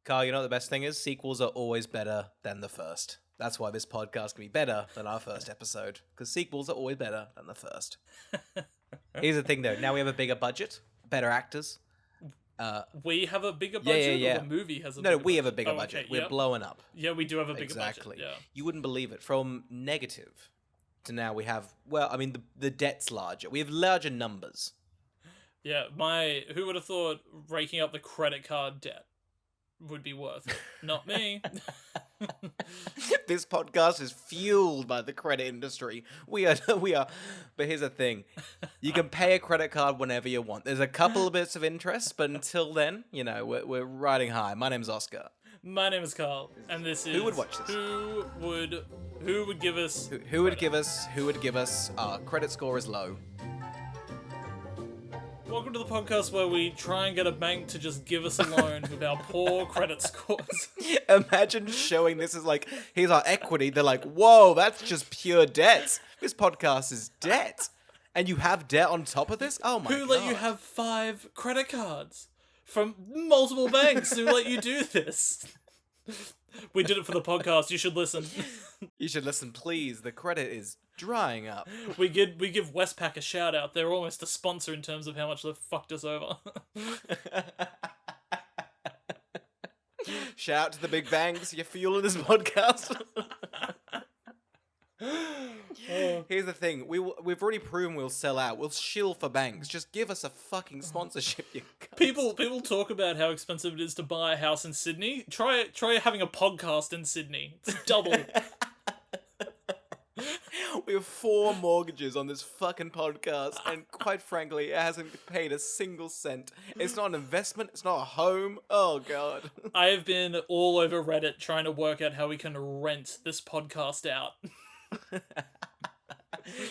Carl, you know what the best thing is? Sequels are always better than the first. That's why this podcast can be better than our first episode, because sequels are always better than the first. Here's the thing, though. Now we have a bigger budget, better actors. We have a bigger budget, or the movie has a bigger budget? No, we have a bigger budget. Okay, We're blowing up. Yeah, we do have a bigger Exactly. budget. Yeah. You wouldn't believe it. From negative to now we have, the debt's larger. We have larger numbers. Yeah, who would have thought raking up the credit card debt would be worth it? Not me. This podcast is fueled by the credit industry. We are. But here's the thing: you can pay a credit card whenever you want. There's a couple of bits of interest, but until then, we're riding high. My name's Oscar. My name is Carl, and this is Who would watch this? Who would give us? Who would give us? Who would give us? Credit score is low. Welcome to the podcast where we try and get a bank to just give us a loan with our poor credit scores. Imagine showing this as like, here's our equity. They're like, whoa, that's just pure debt. This podcast is debt. And you have debt on top of this? Oh my God. Who let you have 5 credit cards from multiple banks who let you do this? We did it for the podcast. You should listen. You should listen, please. The credit is drying up. We give Westpac a shout out. They're almost a sponsor in terms of how much they've fucked us over. Shout out to the big banks. You're fueling this podcast. Here's the thing. We've already proven we'll sell out. We'll shill for banks. Just give us a fucking sponsorship, you cunts. People talk about how expensive it is to buy a house in Sydney. Try having a podcast in Sydney. It's double. We have 4 mortgages on this fucking podcast, and quite frankly, it hasn't paid a single cent. It's not an investment. It's not a home. Oh, God. I have been all over Reddit trying to work out how we can rent this podcast out.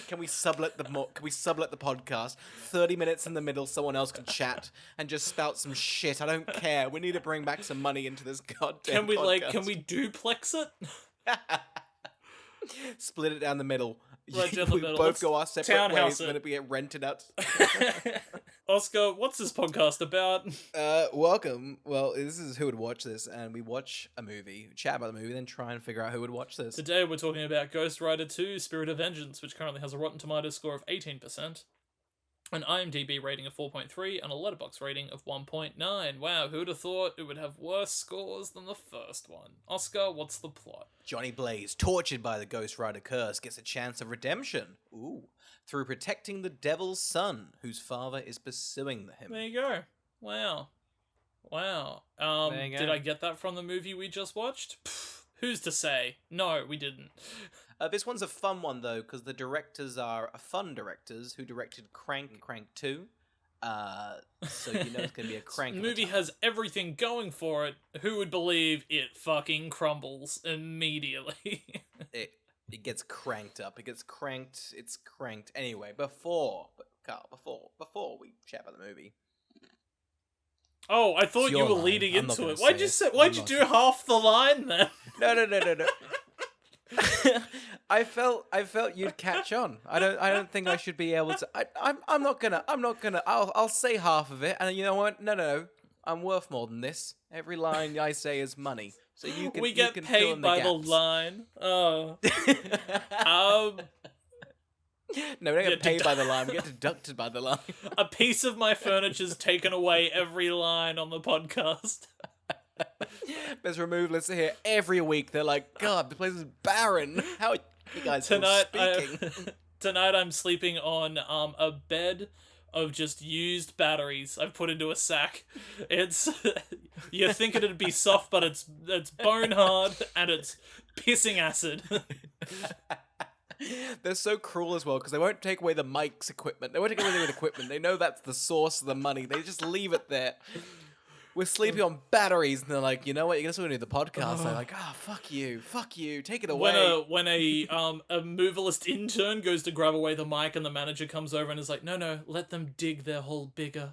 Can we sublet the podcast? 30 minutes in the middle, someone else can chat and just spout some shit. I don't care. We need to bring back some money into this goddamn podcast. Can we duplex it? Split it down the middle. Right down the we middle. both go our separate ways, it. and then we get rented out. Oscar, what's this podcast about? Welcome. Well, this is Who Would Watch This, and we watch a movie, chat about the movie, then try and figure out who would watch this. Today we're talking about Ghost Rider 2: Spirit of Vengeance, which currently has a Rotten Tomatoes score of 18%, an IMDb rating of 4.3, and a Letterboxd rating of 1.9. Wow, who would have thought it would have worse scores than the first one? Oscar, what's the plot? Johnny Blaze, tortured by the Ghost Rider curse, gets a chance of redemption. Ooh. Through protecting the devil's son, whose father is pursuing him. There you go. Wow. There you go. Did I get that from the movie we just watched? Pfft, who's to say? No, we didn't. This one's a fun one, though, because the directors are fun directors who directed Crank and Crank 2. So you know it's going to be a crank. The movie has everything going for it. Who would believe it fucking crumbles immediately? It gets cranked up. It gets cranked. It's cranked. Anyway, before we chat about the movie. Oh, I thought you were leading into it. Why'd you do half the line then? No. I felt you'd catch on. I don't think I should be able to. I'm not gonna. I'll say half of it, and you know what? No. I'm worth more than this. Every line I say is money, so you can. We get paid by the line. Oh. No, we don't get paid by the line. We get deducted by the line. A piece of my furniture's taken away every line on the podcast. There's removalists here every week. They're like, God, the place is barren. How are you guys speaking? Tonight I'm sleeping on a bed of just used batteries I've put into a sack. It's you're thinking it'd be soft, but it's bone hard and it's pissing acid. They're so cruel as well because they won't take away the mic's equipment. They won't take away the equipment. They know that's the source of the money. They just leave it there. We're sleeping on batteries, and they're like, you know what? You're gonna still do the podcast. They're like, fuck you, take it away. When a movalist intern goes to grab away the mic, and the manager comes over and is like, no, let them dig their hole bigger,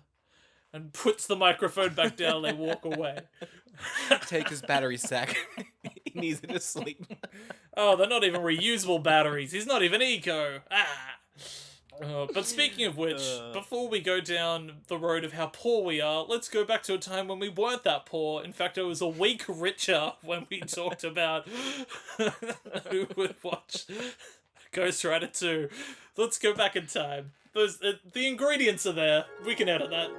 and puts the microphone back down. They walk away. Take his battery sack. He needs it to sleep. Oh, they're not even reusable batteries. He's not even eco. But speaking of which, before we go down the road of how poor we are, let's go back to a time when we weren't that poor. In fact, I was a week richer when we talked about who would watch Ghost Rider 2. Let's go back in time. The ingredients are there. We can edit that.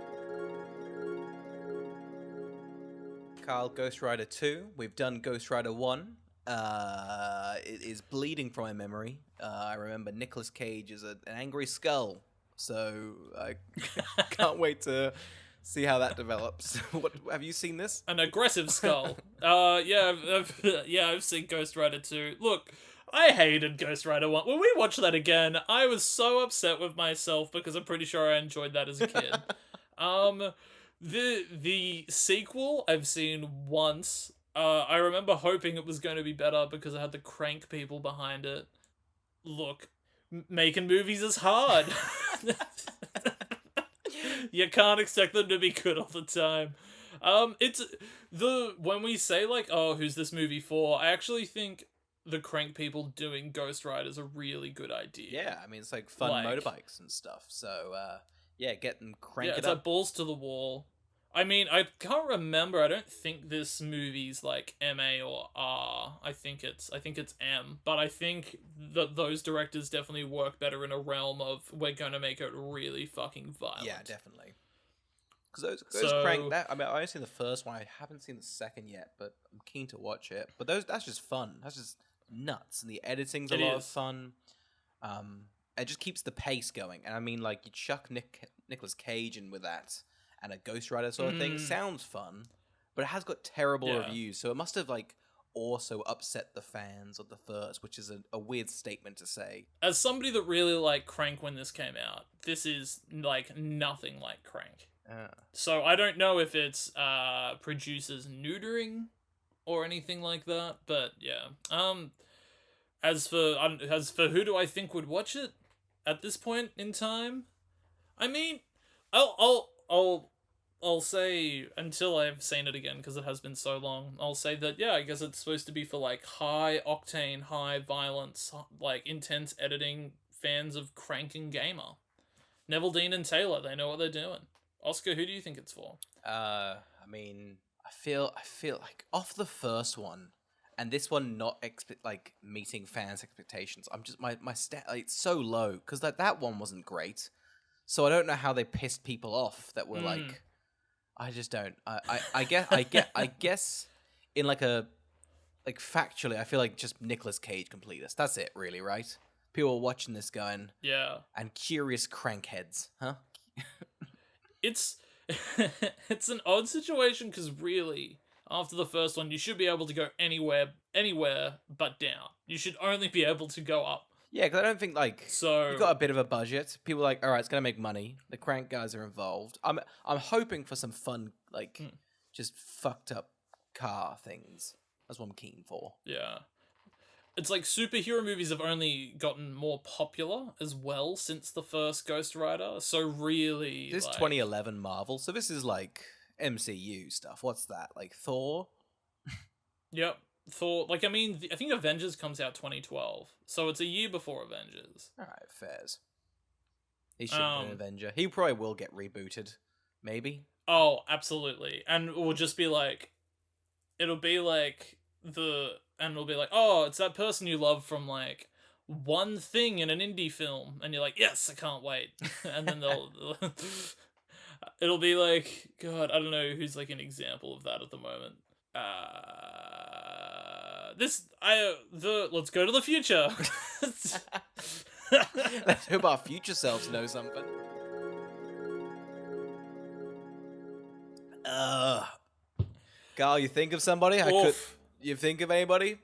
Carl, Ghost Rider 2. We've done Ghost Rider 1. It is bleeding from my memory. I remember Nicolas Cage as an angry skull. So I can't wait to see how that develops. What have you seen this? An aggressive skull. I've seen Ghost Rider 2. Look, I hated Ghost Rider 1. When we watched that again, I was so upset with myself because I'm pretty sure I enjoyed that as a kid. The sequel I've seen once. I remember hoping it was going to be better because it had the crank people behind it. Look, making movies is hard. You can't expect them to be good all the time. When we say like, oh, who's this movie for? I actually think the crank people doing Ghost Rider is a really good idea. Yeah, I mean it's like fun motorbikes and stuff. So get them crank it it's up. like balls to the wall. I mean, I can't remember. I don't think this movie's like MA or R. I think it's M. But I think that those directors definitely work better in a realm of we're gonna make it really fucking violent. Yeah, definitely. Because those crank that. I mean, I've only seen the first one. I haven't seen the second yet, but I'm keen to watch it. But that's just fun. That's just nuts, and the editing's a lot of fun. It just keeps the pace going. And I mean, like you chuck Nicolas Cage in with that. And a Ghost Rider sort of thing sounds fun, but it has got terrible reviews, so it must have like also upset the fans of the first, which is a weird statement to say. As somebody that really liked Crank when this came out, this is like nothing like Crank. So I don't know if it's producers neutering or anything like that, but yeah. As for who do I think would watch it at this point in time, I mean, I'll say, until I've seen it again, because it has been so long, I'll say that, yeah, I guess it's supposed to be for, like, high octane, high violence, like, intense editing fans of Crank and Gamer. Neville, Dean, and Taylor, they know what they're doing. Oscar, who do you think it's for? I mean, I feel like off the first one, and this one not meeting fans' expectations, I'm just, my stat, it's so low, because that one wasn't great. So I don't know how they pissed people off that were like, I just don't. I guess in like factually, I feel like just Nicolas Cage complete this. That's it, really, right? People are watching this going, yeah, and curious crankheads, huh? It's an odd situation because really, after the first one, you should be able to go anywhere but down. You should only be able to go up. Yeah, because I don't think you've got a bit of a budget. People are like, all right, it's gonna make money. The crank guys are involved. I'm hoping for some fun, just fucked up car things. That's what I'm keen for. Yeah, it's like superhero movies have only gotten more popular as well since the first Ghost Rider. So really, this is 2011 Marvel. So this is like MCU stuff. What's that? Like Thor? Yep. Thor, I think Avengers comes out 2012, so it's a year before Avengers. Alright, fairs. He should be an Avenger. He probably will get rebooted. Maybe? Oh, absolutely. And it will just be like, oh, it's that person you love from, like, one thing in an indie film, and you're like, yes, I can't wait. And then it'll be like, God, I don't know who's, like, an example of that at the moment. Let's go to the future. Let's hope our future selves know something. Carl, you think of somebody? You think of anybody?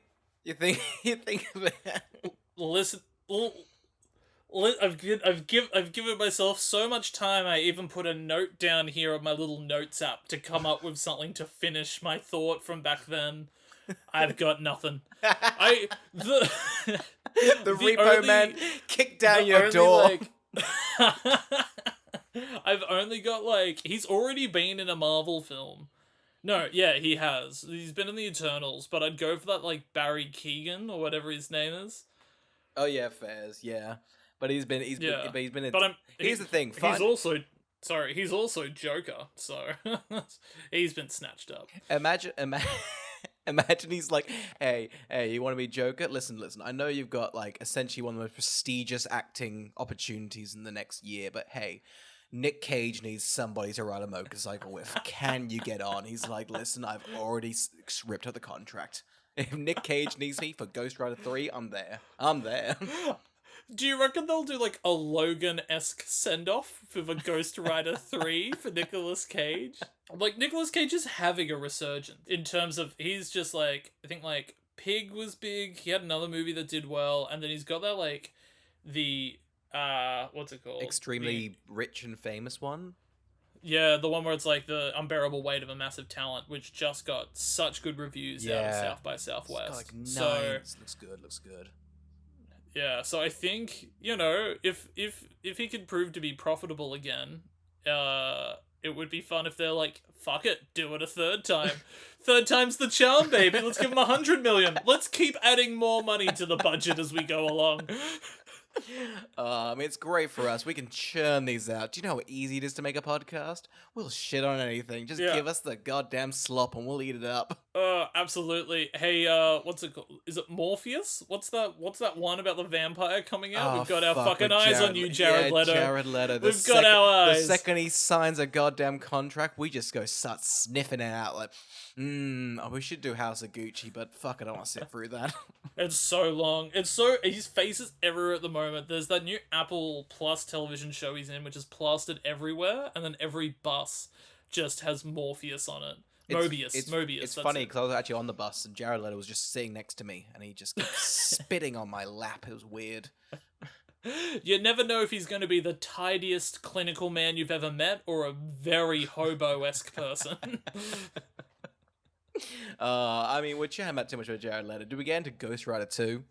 You think of it? Listen, I've given myself so much time. I even put a note down here on my little notes app to come up with something to finish my thought from back then. I've got nothing. The repo man kicked down your door. I've only got he's already been in a Marvel film. No, yeah, he has. He's been in the Eternals, but I'd go for that Barry Keoghan or whatever his name is. Oh yeah, fairs, yeah. But he's been Yeah. but he's been. But Here's the thing. He's also Joker, so he's been snatched up. Imagine. Imagine he's like, hey, you want to be Joker? Listen. I know you've got like essentially one of the most prestigious acting opportunities in the next year, but hey, Nic Cage needs somebody to ride a motorcycle with. Can you get on? He's like, listen, I've already ripped out the contract. If Nic Cage needs me for Ghost Rider 3, I'm there. Do you reckon they'll do like a Logan-esque send-off for the Ghost Rider 3 for Nicolas Cage? Like, Nicolas Cage is having a resurgence in terms of, he's just like, I think like Pig was big, he had another movie that did well, and then he's got that like, what's it called? Extremely rich and famous one? Yeah, the one where it's like the unbearable weight of a massive talent, which just got such good reviews out of South by Southwest. Like, nice. So, looks good. Yeah, so I think, you know, if he could prove to be profitable again, it would be fun if they're like, fuck it, do it a third time. Third time's the charm, baby. Let's give him 100 million. Let's keep adding more money to the budget as we go along. It's great for us. We can churn these out. Do you know how easy it is to make a podcast? We'll shit on anything. Just give us the goddamn slop and we'll eat it up. Absolutely. Hey, what's it called? Is it Morpheus? What's that one about the vampire coming out? We've got our fucking eyes on you, Jared Leto. Jared Leto. We've got our eyes. The second he signs a goddamn contract, we just start sniffing it out like, we should do House of Gucci, but fuck, I don't want to sit through that. It's so long. His face is everywhere at the moment. There's that new Apple Plus television show he's in, which is plastered everywhere, and then every bus just has Morpheus on it. Mobius. It's funny because I was actually on the bus and Jared Leto was just sitting next to me and he just kept spitting on my lap. It was weird. You never know if he's going to be the tidiest clinical man you've ever met or a very hobo-esque person. We're chatting about too much about Jared Leto. Did we get into Ghost Rider 2?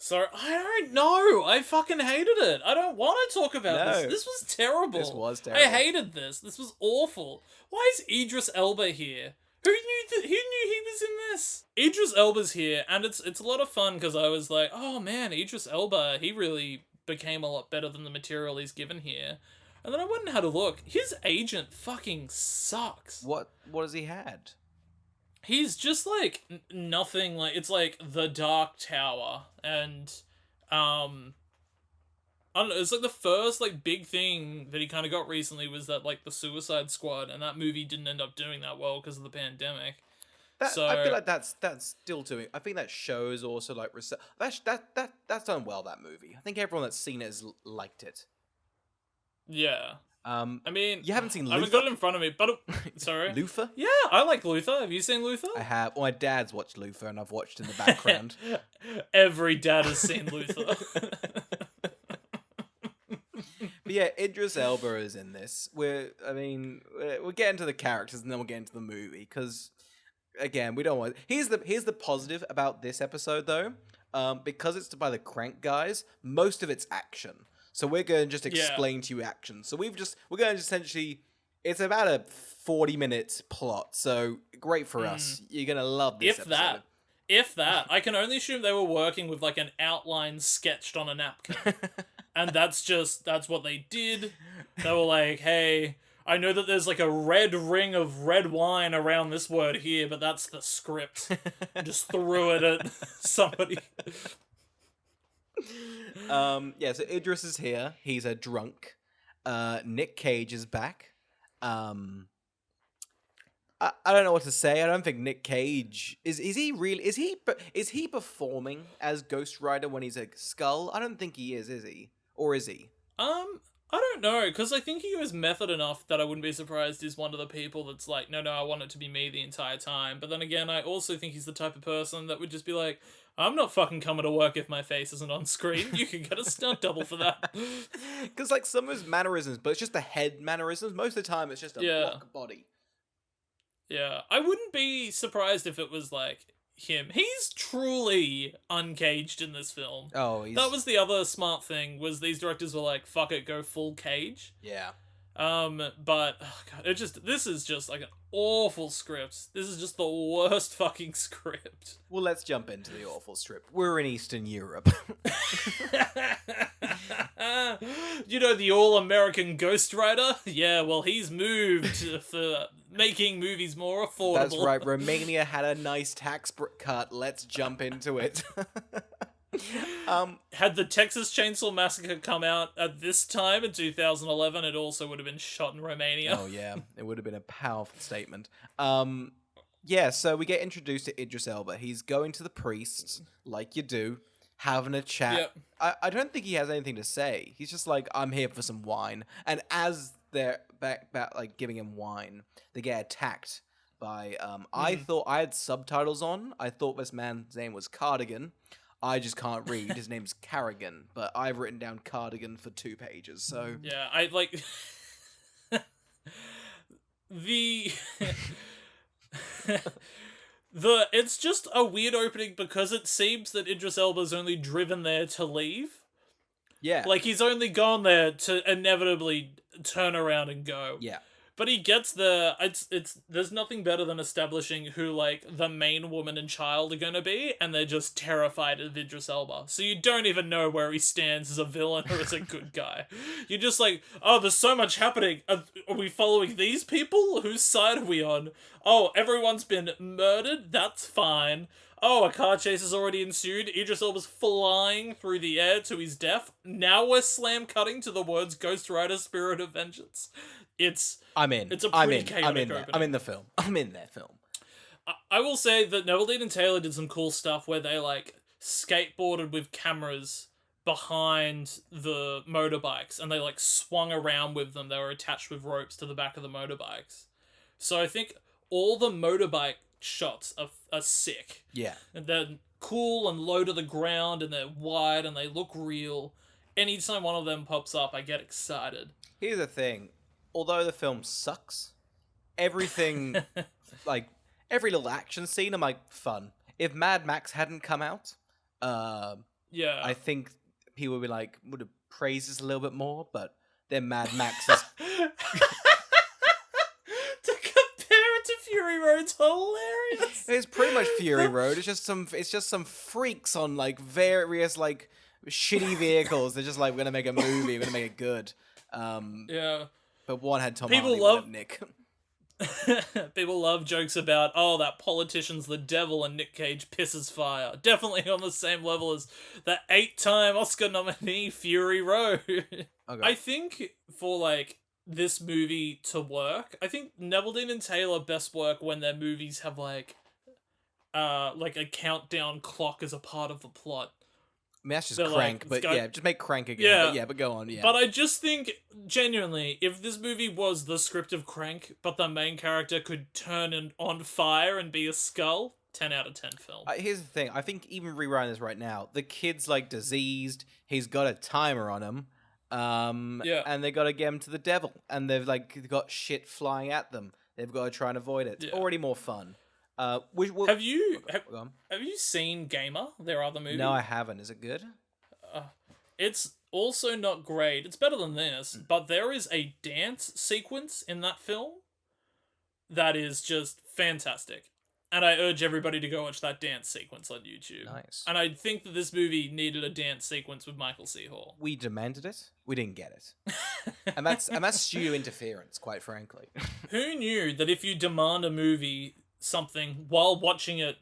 So, I don't know. I fucking hated it. I don't want to talk about this. This was terrible. This was terrible. I hated this. This was awful. Why is Idris Elba here? Who knew he was in this? Idris Elba's here, and it's a lot of fun because I was like, oh man, Idris Elba, he really became a lot better than the material he's given here. And then I went and had a look. His agent fucking sucks. What has he had? He's just like nothing. Like, it's like The Dark Tower, and I don't know, it's like the first like big thing that he kind of got recently was that like the Suicide Squad, and that movie didn't end up doing that well because of the pandemic. I feel like that's still doing. I think that show is also like that's done well. That movie. I think everyone that's seen it has liked it. Yeah. I mean, you haven't seen Luther? I haven't got it in front of me, but sorry. Luther? Yeah, I like Luther. Have you seen Luther? I have. Well, my dad's watched Luther, and I've watched in the background. Every dad has seen Luther. But yeah, Idris Elba is in this. We'll get into the characters, and then we'll get into the movie, because again, we don't want. Here's the positive about this episode, though. Because it's by the Crank guys, most of it's action. So we're going to just explain to you action. So we're going to essentially, it's about a 40-minute plot. So great for us. You're going to love this episode. If that. I can only assume they were working with like an outline sketched on a napkin. And that's what they did. They were like, hey, I know that there's like a red ring of red wine around this word here, but that's the script. Just threw it at somebody. So Idris is here. He's a drunk. Nic Cage is back. I don't know what to say. I don't think Nic Cage is he performing as Ghost Rider when he's a skull? I don't think he is he? Or is he? I don't know, because I think he was method enough that I wouldn't be surprised he's one of the people that's like, no, I want it to be me the entire time. But then again, I also think he's the type of person that would just be like, I'm not fucking coming to work if my face isn't on screen. You can get a stunt double for that. Because like some of his mannerisms, but it's just the head mannerisms. Most of the time, it's just a block body. Yeah, I wouldn't be surprised if it was like him. He's truly uncaged in this film. Oh, that was the other smart thing, was these directors were like, fuck it, go full Cage. Yeah. But oh God, this is just like an awful script. This is just the worst fucking script. Well, let's jump into the awful strip. We're in Eastern Europe. You know the all-American Ghost Rider? Yeah, well, he's moved for making movies more affordable. That's right. Romania had a nice tax cut. Let's jump into it. Had the Texas Chainsaw Massacre come out at this time in 2011, it also would have been shot in Romania. Oh, yeah. It would have been a powerful statement. Yeah, so we get introduced to Idris Elba. He's going to the priest, like you do, having a chat. Yep. I don't think he has anything to say. He's just like, I'm here for some wine. And as they're back like giving him wine, they get attacked by I thought I had subtitles on. I thought this man's name was Cardigan. I just can't read. His name's Carrigan, but I've written down Cardigan for 2 pages. So yeah, I like the it's just a weird opening because it seems that Idris Elba's only driven there to leave. Yeah, Like he's only gone there to inevitably turn around and go. yeah. But he gets there. It's there's nothing better than establishing who like the main woman and child are gonna be, and they're just terrified of Idris Elba. So you don't even know where he stands as a villain or as a good guy. You're just like, oh, there's so much happening. Are we following these people? Whose side are we on? Oh, everyone's been murdered. That's fine. Oh, a car chase has already ensued. Idris Elba's flying through the air to his death. Now we're slam cutting to the words Ghost Rider, Spirit of Vengeance. I'm in. It's a I'm pretty in. chaotic I'm in there. opening. I'm in the film. I'm in that film. I will say that Neville and Taylor did some cool stuff where they like skateboarded with cameras behind the motorbikes and they like swung around with them. They were attached with ropes to the back of the motorbikes. So I think all the motorbike shots are sick. Yeah. And they're cool and low to the ground and they're wide and they look real. Anytime one of them pops up, I get excited. Here's the thing. Although the film sucks, everything, like, every little action scene, I'm like, fun. If Mad Max hadn't come out, Yeah. I think people would have praised this a little bit more, but then Mad Max is... To compare it to Fury Road's hilarious. It's pretty much Fury Road. It's just some freaks on, like, various, like, shitty vehicles. They're just like, we're gonna make a movie, we're gonna make it good. Yeah. But one had Tom People Hardy, love- one had Nick. People love jokes about, oh, that politician's the devil and Nic Cage pisses fire. Definitely on the same level as the 8-time Oscar nominee Fury Road. Okay. I think for, like, this movie to work, I think Neville and Taylor best work when their movies have, like a countdown clock as a part of the plot. I mean, that's just They're Crank, like, but yeah, just make Crank again. Yeah. But yeah, but go on, yeah. But I just think, genuinely, if this movie was the script of Crank, but the main character could turn on fire and be a skull, 10 out of 10 film. Here's the thing. I think even rewriting this right now, the kid's, like, diseased. He's got a timer on him. Yeah. And they got to get him to the devil. And they've, like, got shit flying at them. They've got to try and avoid it. Yeah. Already more fun. Have you seen Gamer, their other movie? No, I haven't. Is it good? It's also not great. It's better than this, but there is a dance sequence in that film that is just fantastic. And I urge everybody to go watch that dance sequence on YouTube. Nice. And I think that this movie needed a dance sequence with Michael C. Hall. We demanded it. We didn't get it. and that's studio interference, quite frankly. Who knew that if you demand a movie something while watching it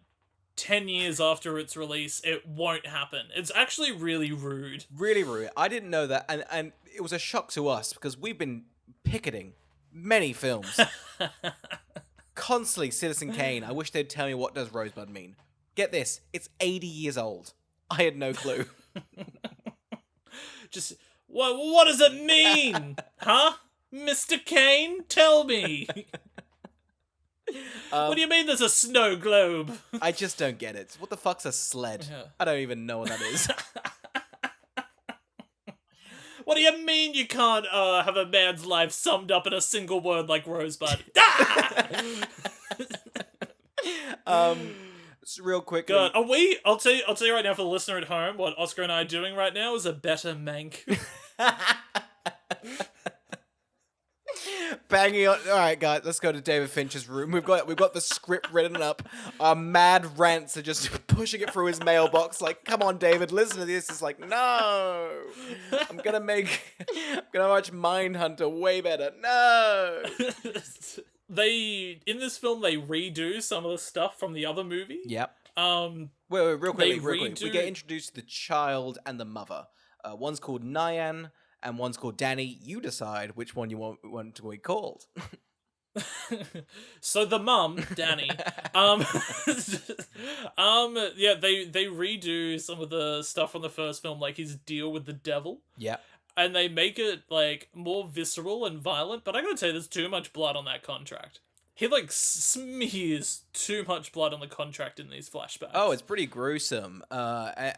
10 years after its release, it won't happen? It's actually really rude. Really rude. I didn't know that, and it was a shock to us because we've been picketing many films. Constantly Citizen Kane. I wish they'd tell me what does Rosebud mean. Get this, it's 80 years old. I had no clue. Just, what does it mean? Huh? Mr. Kane? Tell me. What do you mean there's a snow globe? I just don't get it. What the fuck's a sled? Yeah. I don't even know what that is. What do you mean you can't have a man's life summed up in a single word like Rosebud? Real quick. God, I'll tell you right now for the listener at home, what Oscar and I are doing right now is a better mank. banging on. All right, guys, let's go to David Fincher's room. We've got the script written up. Our mad rants are just pushing it through his mailbox. Like, come on, David, listen to this. It's like, no, I'm gonna watch Mindhunter way better. No. In this film they redo some of the stuff from the other movie. Yep. Um, Wait, real quick. redo- We get introduced to the child and the mother. One's called Nyan, and one's called Danny. You decide which one you want to be called. So the mum, Danny, yeah, they redo some of the stuff from the first film, like his deal with the devil. Yeah. And they make it, like, more visceral and violent, but I gotta say, there's too much blood on that contract. He, like, smears too much blood on the contract in these flashbacks. Oh, it's pretty gruesome. But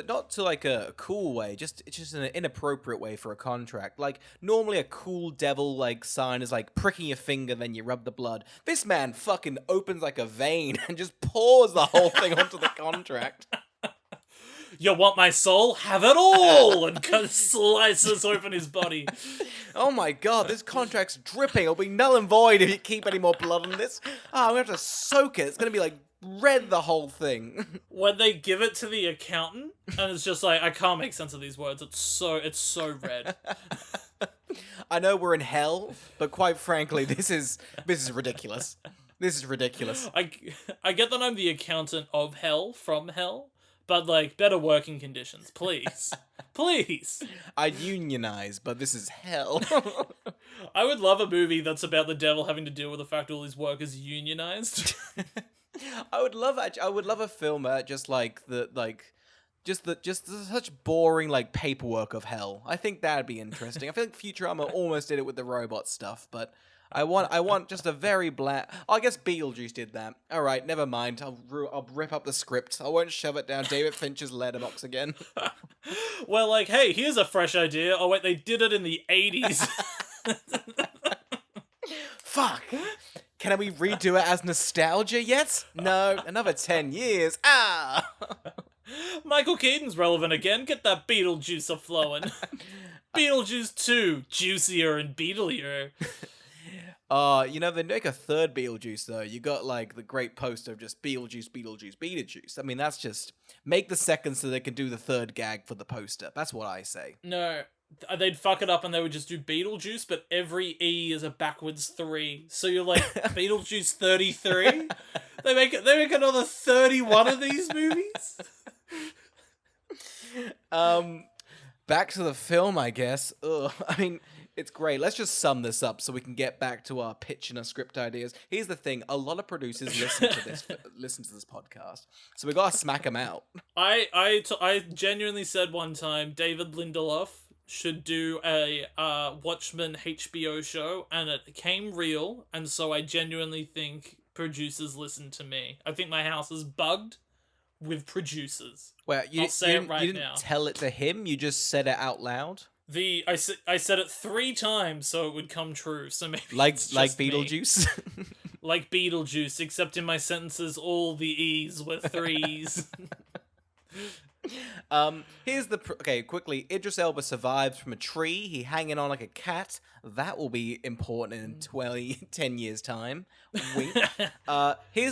not to, like, a cool way. It's just an inappropriate way for a contract. Like, normally a cool devil, like, sign is, like, pricking your finger, then you rub the blood. This man fucking opens, like, a vein and just pours the whole thing onto the contract. You want my soul? Have it all! And slices open his body. Oh my god, this contract's dripping. It'll be null and void if you keep any more blood on this. I'm gonna have to soak it. It's gonna be like red, the whole thing. When they give it to the accountant, and it's just like, I can't make sense of these words. It's so red. I know we're in hell, but quite frankly, this is ridiculous. This is ridiculous. I get that I'm the accountant of hell from hell. But, like, better working conditions, please. Please. I'd unionize, but this is hell. I would love a movie that's about the devil having to deal with the fact all his work is unionized. I would love a film just such boring like paperwork of hell. I think that'd be interesting. I feel like Futurama almost did it with the robot stuff, but I want just a very black. I guess Beetlejuice did that. All right, never mind. I'll rip up the script. I won't shove it down David Fincher's letterbox again. Well, like, hey, here's a fresh idea. Oh wait, they did it in the 80s. Fuck. Can we redo it as nostalgia yet? No, another 10 years. Ah. Michael Keaton's relevant again. Get that Beetlejuice a-flowing. Beetlejuice 2, juicier and beetlier. They make a third Beetlejuice, though. You got, like, the great poster of just Beetlejuice. I mean, that's just... Make the second so they can do the third gag for the poster. That's what I say. No, they'd fuck it up and they would just do Beetlejuice, but every E is a backwards 3. So you're like, Beetlejuice 33? They make another 31 of these movies? Back to the film, I guess. Ugh. I mean... It's great. Let's just sum this up so we can get back to our pitch and our script ideas. Here's the thing: a lot of producers listen to this podcast, so we gotta smack them out. I genuinely said one time David Lindelof should do a Watchmen HBO show, and it came real, and so I genuinely think producers listen to me. I think my house is bugged with producers. Well, I'll say it right you didn't now. tell it to him. You just said it out loud. I said it 3 times so it would come true. So maybe like it's like just me. Beetlejuice. Like Beetlejuice, except in my sentences all the E's were 3s. Here's the quickly. Idris Elba survives from a tree. He hanging on like a cat. That will be important in 10 years time. Wink.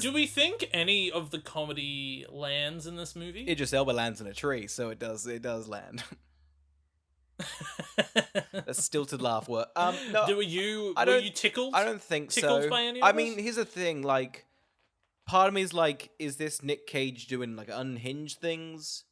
Do we think any of the comedy lands in this movie? Idris Elba lands in a tree, so it does land. A stilted laugh work. No, were you tickled? I don't think tickled so. by any of I this? mean, here's the thing. Like, part of me is like, is this Nic Cage doing like unhinged things,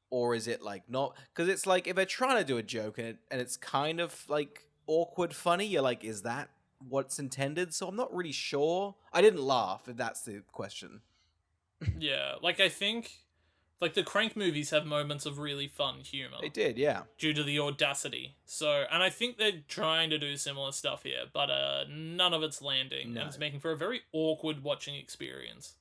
or is it like not? Because it's like if they're trying to do a joke and it's kind of like awkward, funny. You're like, is that what's intended? So I'm not really sure. I didn't laugh. If that's the question. Yeah, like I think. Like, the Crank movies have moments of really fun humor. They did, yeah. Due to the audacity. So, and I think they're trying to do similar stuff here, but none of it's landing. No. And it's making for a very awkward watching experience.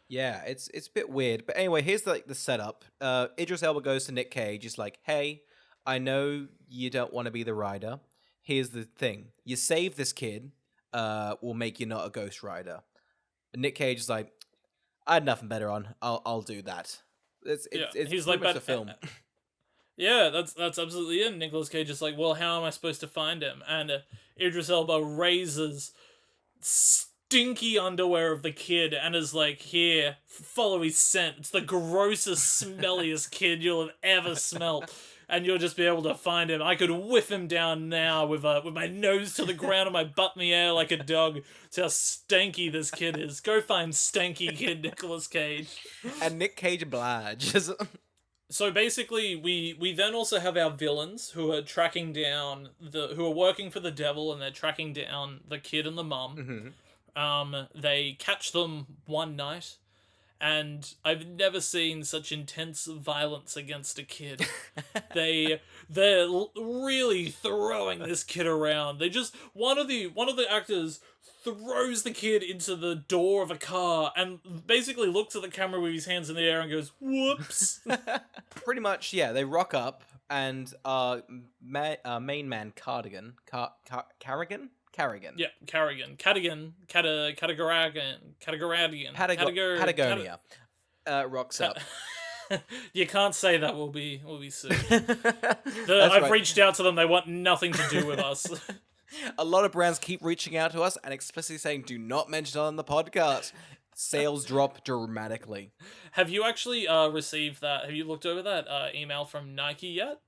Yeah, it's a bit weird. But anyway, here's the setup. Idris Elba goes to Nic Cage. He's like, hey, I know you don't want to be the rider. Here's the thing. You save this kid, will make you not a Ghost Rider. And Nic Cage is like, I had nothing better on. I'll do that. It's he's pretty like, much but the film. Yeah, that's absolutely it. Nicolas Cage is like, well, how am I supposed to find him? And Idris Elba raises stinky underwear of the kid and is like, here, follow his scent. It's the grossest, smelliest kid you'll have ever smelt. And you'll just be able to find him. I could whiff him down now with my nose to the ground and my butt in the air like a dog. That's how stanky this kid is. Go find stanky kid Nicolas Cage. And Nick Cage obliges. So basically, we then also have our villains who are tracking down who are working for the devil, and they're tracking down the kid and the mum. They catch them one night, and I've never seen such intense violence against a kid. they're really throwing this kid around. They just one of the actors throws the kid into the door of a car and basically looks at the camera with his hands in the air and goes, "Whoops." Pretty much, yeah. They rock up and main man Carrigan. Yeah, Carrigan. Patagonia. Rocks up. You can't say that. We'll be sued. I've right. reached out to them. They want nothing to do with us. A lot of brands keep reaching out to us and explicitly saying, do not mention it on the podcast. Sales drop dramatically. Have you actually received that? Have you looked over that email from Nike yet?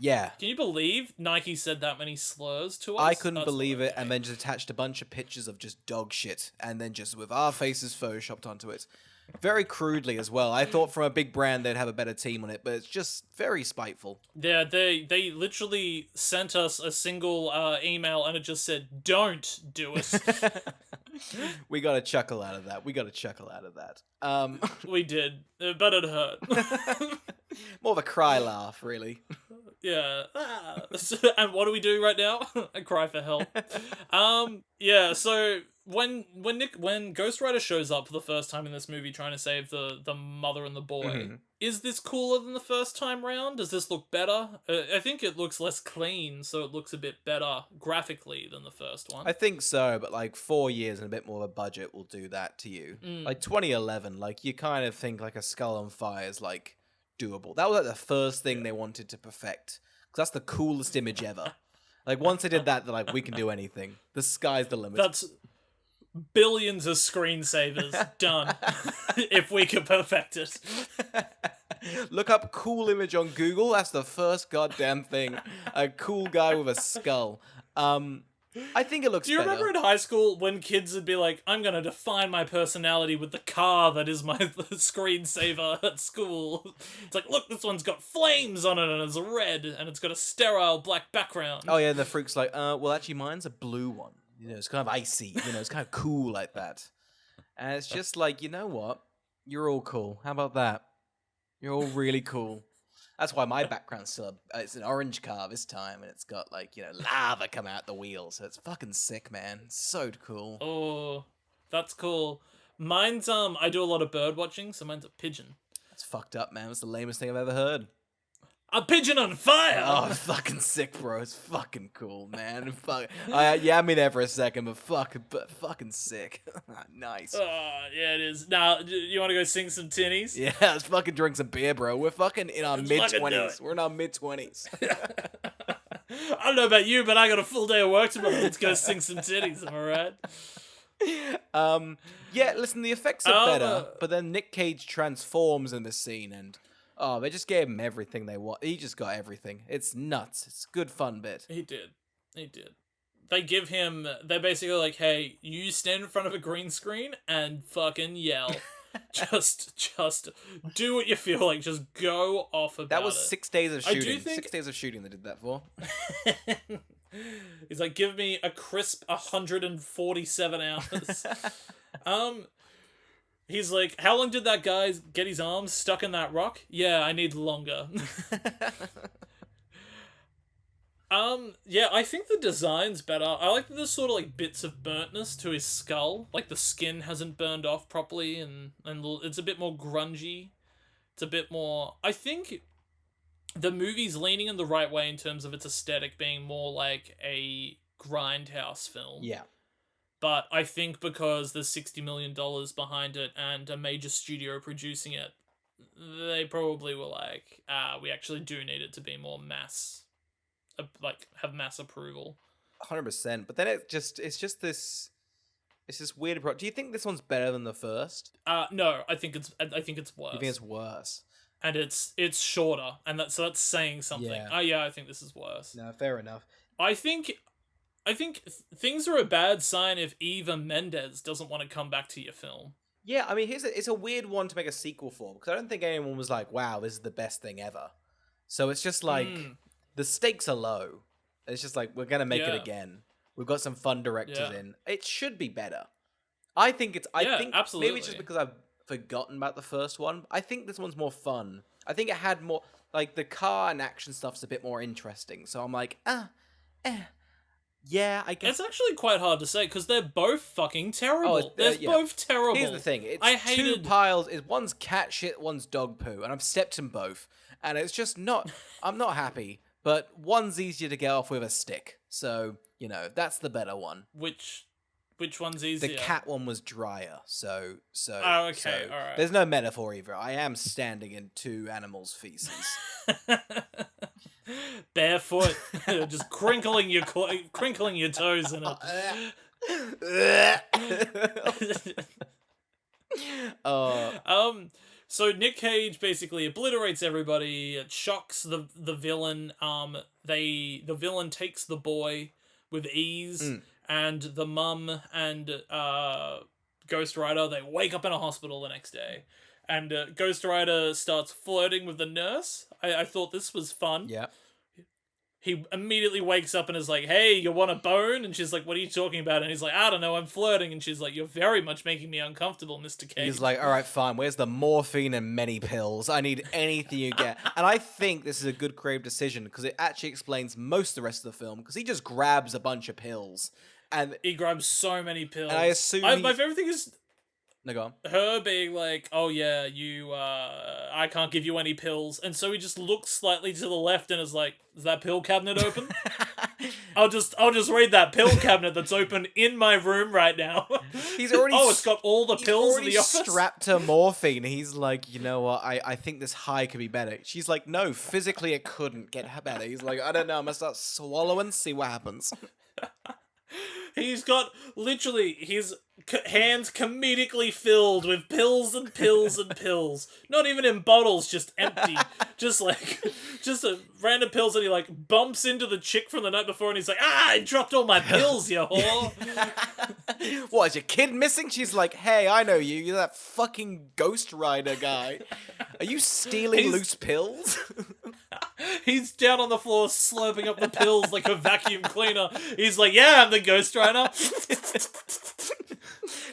Yeah. Can you believe Nike said that many slurs to us? I couldn't believe it, and then just attached a bunch of pictures of just dog shit, and then just with our faces photoshopped onto it. Very crudely as well. I thought from a big brand they'd have a better team on it, but it's just very spiteful. Yeah, they literally sent us a single email, and it just said, "Don't do it." We got a chuckle out of that. We did, but it hurt. More of a cry laugh, really. Yeah. And what do we do right now? I cry for help. Yeah, so when Ghost Rider shows up for the first time in this movie trying to save the mother and the boy, is this cooler than the first time round? Does this look better? I think it looks less clean, so it looks a bit better graphically than the first one. I think so, but like 4 years and a bit more of a budget will do that to you. Like 2011, like you kind of think like a Skull on Fire is like doable. That was like the first thing they wanted to perfect, because that's the coolest image ever. Like once they did that, they're like, we can do anything. The sky's the limit. That's billions of screensavers done. If we could perfect it. Look up cool image on Google. That's the first goddamn thing. A cool guy with a skull. I think it looks better. Do you remember in high school when kids would be like, I'm going to define my personality with the car that is my screensaver at school? It's like, look, this one's got flames on it and it's red and it's got a sterile black background. Oh yeah, and the freak's like, well actually mine's a blue one. You know, it's kind of icy. You know, it's kind of cool like that. And it's just like, you know what? You're all cool. How about that? You're all really cool. That's why my background's still it's an orange car this time, and it's got like, you know, lava come out the wheels. So it's fucking sick, man. It's so cool. Oh, that's cool. Mine's I do a lot of bird watching, so mine's a pigeon. That's fucked up, man. It's the lamest thing I've ever heard. A pigeon on fire! Oh, fucking sick, bro. It's fucking cool, man. Fuck. Yeah, I'm in there for a second, but fucking sick. Nice. Yeah, it is. Now, you want to go sing some tinnies? Yeah, let's fucking drink some beer, bro. We're fucking in our mid-20s. We're in our mid-20s. I don't know about you, but I got a full day of work tomorrow. Let's go sing some titties, am I right? Yeah, listen, the effects are better, but then Nic Cage transforms in this scene, and they just gave him everything they want. He just got everything. It's nuts. It's a good fun bit. He did. They're basically like, hey, you stand in front of a green screen and fucking yell. just do what you feel like. Just go off about it. That was 6 days of shooting. I do think... 6 days of shooting they did that for. He's like, give me a crisp 147 hours. He's like, how long did that guy get his arms stuck in that rock? Yeah, I need longer. Yeah, I think the design's better. I like that there's sort of like bits of burntness to his skull. Like the skin hasn't burned off properly and it's a bit more grungy. It's a bit more... I think the movie's leaning in the right way in terms of its aesthetic being more like a grindhouse film. Yeah. But I think because there's $60 million behind it and a major studio producing it, they probably were like, we actually do need it to be more mass, like have mass approval. 100%. But then it's just this weird approach. Do you think this one's better than the first? No, I think it's worse. You think it's worse? And it's shorter, and that's saying something. Yeah. I think this is worse. No, fair enough. I think things are a bad sign if Eva Mendes doesn't want to come back to your film. Yeah, I mean, it's a weird one to make a sequel for, because I don't think anyone was like, wow, this is the best thing ever. So it's just like, the stakes are low. It's just like, we're going to make it again. We've got some fun directors in. It should be better. I think absolutely. Maybe it's just because I've forgotten about the first one. I think this one's more fun. I think it had more, like, the car and action stuff's a bit more interesting. So I'm like, yeah, I guess. It's actually quite hard to say because they're both fucking terrible. They're both terrible. Here's the thing: two piles. One's cat shit, one's dog poo, and I've stepped in both, and it's just not. I'm not happy. But one's easier to get off with a stick, so that's the better one. Which one's easier? The cat one was drier, so. Oh, okay, all right. There's no metaphor either. I am standing in two animals' feces. Barefoot, just crinkling your toes in it. So Nic Cage basically obliterates everybody. It shocks the villain. The villain takes the boy with ease, and the mum and Ghost Rider, they wake up in a hospital the next day. And Ghost Rider starts flirting with the nurse. I thought this was fun. Yeah. He immediately wakes up and is like, hey, you want a bone? And she's like, what are you talking about? And he's like, I don't know, I'm flirting. And she's like, you're very much making me uncomfortable, Mr. Cage. He's like, all right, fine. Where's the morphine and many pills? I need anything you get. And I think this is a good creative decision because it actually explains most of the rest of the film because he just grabs a bunch of pills. And he grabs so many pills. And I assume my favorite thing is no, go on. Her being like, oh yeah, I can't give you any pills. And so he just looks slightly to the left and is like, is that pill cabinet open? I'll just read that pill cabinet that's open in my room right now. He's already it's got all the pills in the office. Strapped to morphine. He's like, you know what, I think this high could be better. She's like, no, physically it couldn't get better. He's like, I don't know, I'm gonna start swallowing, see what happens. He's got literally his hands comedically filled with pills and pills and pills. Not even in bottles, just empty. just a random pills, and he like bumps into the chick from the night before, and he's like, I dropped all my pills, you whore. What, is your kid missing? She's like, hey, I know you. You're that fucking Ghost Rider guy. Are you stealing loose pills? He's down on the floor slurping up the pills like a vacuum cleaner. He's like, yeah, I'm the Ghost Rider.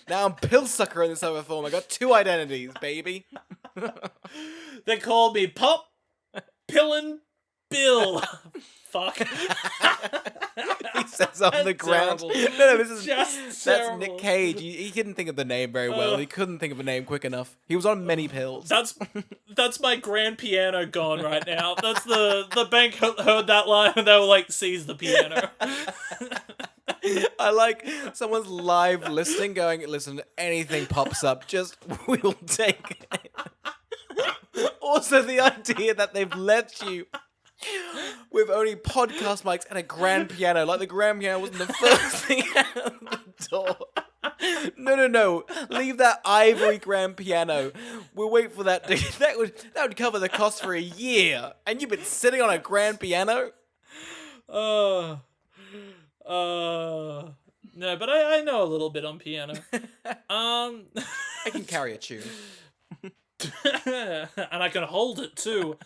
Now I'm Pill Sucker in this other form. I got two identities, baby. They call me Pop, Pillin', Bill. Fuck. He says on the ground. Terrible. No, this is just that's terrible. Nic Cage. He didn't think of the name very well. He couldn't think of a name quick enough. He was on many pills. That's my grand piano gone right now. That's the bank heard that line and they were like, seize the piano. I like someone's live listening, going, listen, anything pops up, just we'll take it. Also, the idea that they've left you with only podcast mics and a grand piano, like the grand piano wasn't the first thing out the door. No. Leave that ivory grand piano. We'll wait for that. That would cover the cost for a year. And you've been sitting on a grand piano? No, but I know a little bit on piano. I can carry a tune. And I can hold it too.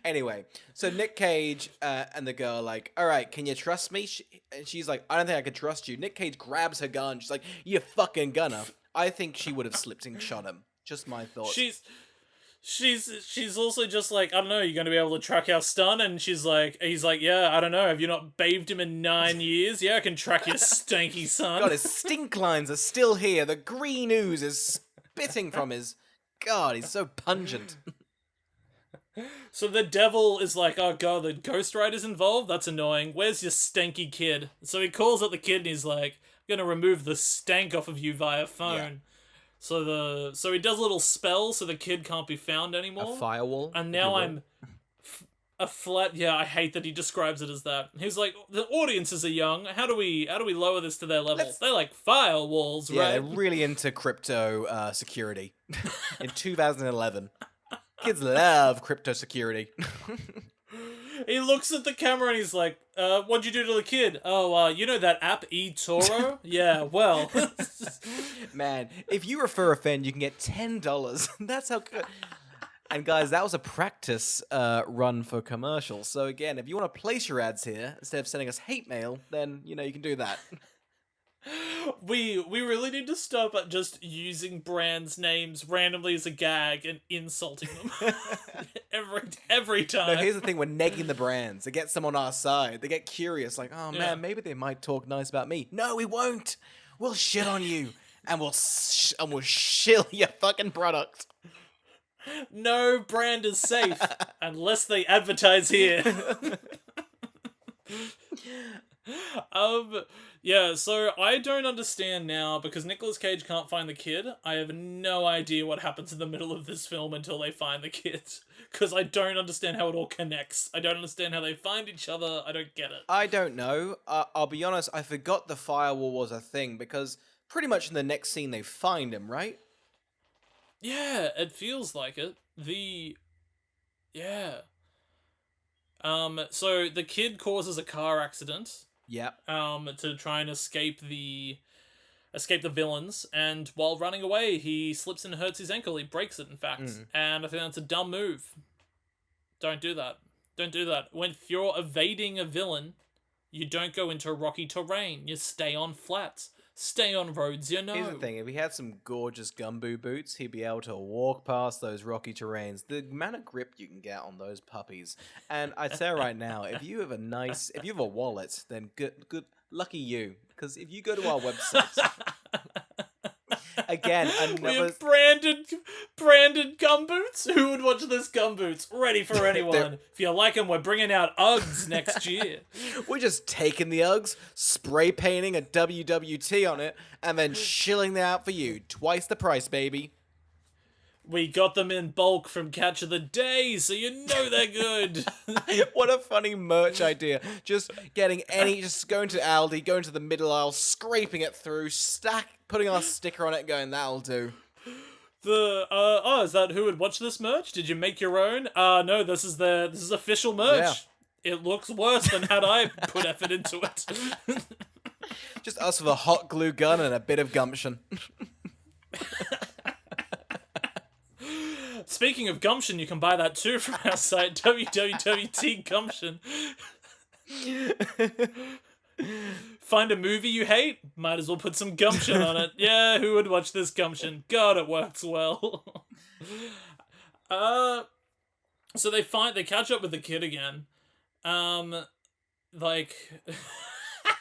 Anyway, so Nic Cage and the girl are like, all right, can you trust me? And she's like, I don't think I can trust you. Nic Cage grabs her gun. She's like, you fucking gunner. I think she would have slipped and shot him. Just my thought. She's also just like, I don't know, you're going to be able to track our stun? And he's like, yeah, I don't know, have you not bathed him in 9 years? Yeah, I can track your stanky son. God, his stink lines are still here. The green ooze is spitting from his... God, he's so pungent. So the devil is like, oh god, the Ghost Rider's involved? That's annoying. Where's your stanky kid? So he calls up the kid and he's like, I'm going to remove the stank off of you via phone. Yeah. So he does a little spell so the kid can't be found A anymore. firewall. And if you now will. I'm a flat. Yeah, I hate that he describes it as that. He's like, the audiences are young. How do we lower this to their level? They like firewalls, Yeah, right? they're really into crypto security. In 2011, kids love crypto security. He looks at the camera and he's like, what'd you do to the kid? Oh, you know that app, eToro? Yeah, well. Man, if you refer a friend, you can get $10. That's how good. And guys, that was a practice run for commercials. So again, if you want to place your ads here instead of sending us hate mail, then you can do that. We really need to stop at just using brands' names randomly as a gag and insulting them every time. No, here's the thing: we're negging the brands. It gets them on our side. They get curious, like, oh man, maybe they might talk nice about me. No, we won't. We'll shit on you, and we'll shill your fucking product. No brand is safe unless they advertise here. Yeah, so I don't understand now because Nicolas Cage can't find the kid. I have no idea what happens in the middle of this film until they find the kid. Because I don't understand how it all connects. I don't understand how they find each other. I don't get it. I don't know. I'll be honest, I forgot the firewall was a thing because pretty much in the next scene they find him, right? Yeah, it feels like it. Yeah. So the kid causes a car accident. Yep. To try and escape the villains, and while running away, he slips and hurts his ankle. He breaks it, in fact. And I think that's a dumb move. Don't do that. Don't do that. When you're evading a villain, you don't go into rocky terrain. You stay on flats. Stay on roads you know. Here's the thing, if he had some gorgeous gumbo boots, he'd be able to walk past those rocky terrains. The amount of grip you can get on those puppies. And I'd say right now, if you have a wallet, then good lucky you. Because if you go to our website, again, we have branded gumboots. Who would watch this gumboots? Ready for anyone. If you like them, we're bringing out Uggs next year. We're just taking the Uggs, spray painting a WWT on it, and then shilling them out for you. Twice the price, baby. We got them in bulk from Catch of the Day, so you know they're good. What a funny merch idea. Just going to Aldi, going to the middle aisle, scraping it through, putting our sticker on it, going, that'll do. Is that who would watch this merch? Did you make your own? No, this is official merch. Yeah. It looks worse than had I put effort into it. Just us with a hot glue gun and a bit of gumption. Speaking of gumption, you can buy that too from our site, www.t gumption. Find a movie you hate? Might as well put some gumption on it. Yeah, who would watch this gumption? God, it works well. So they catch up with the kid again.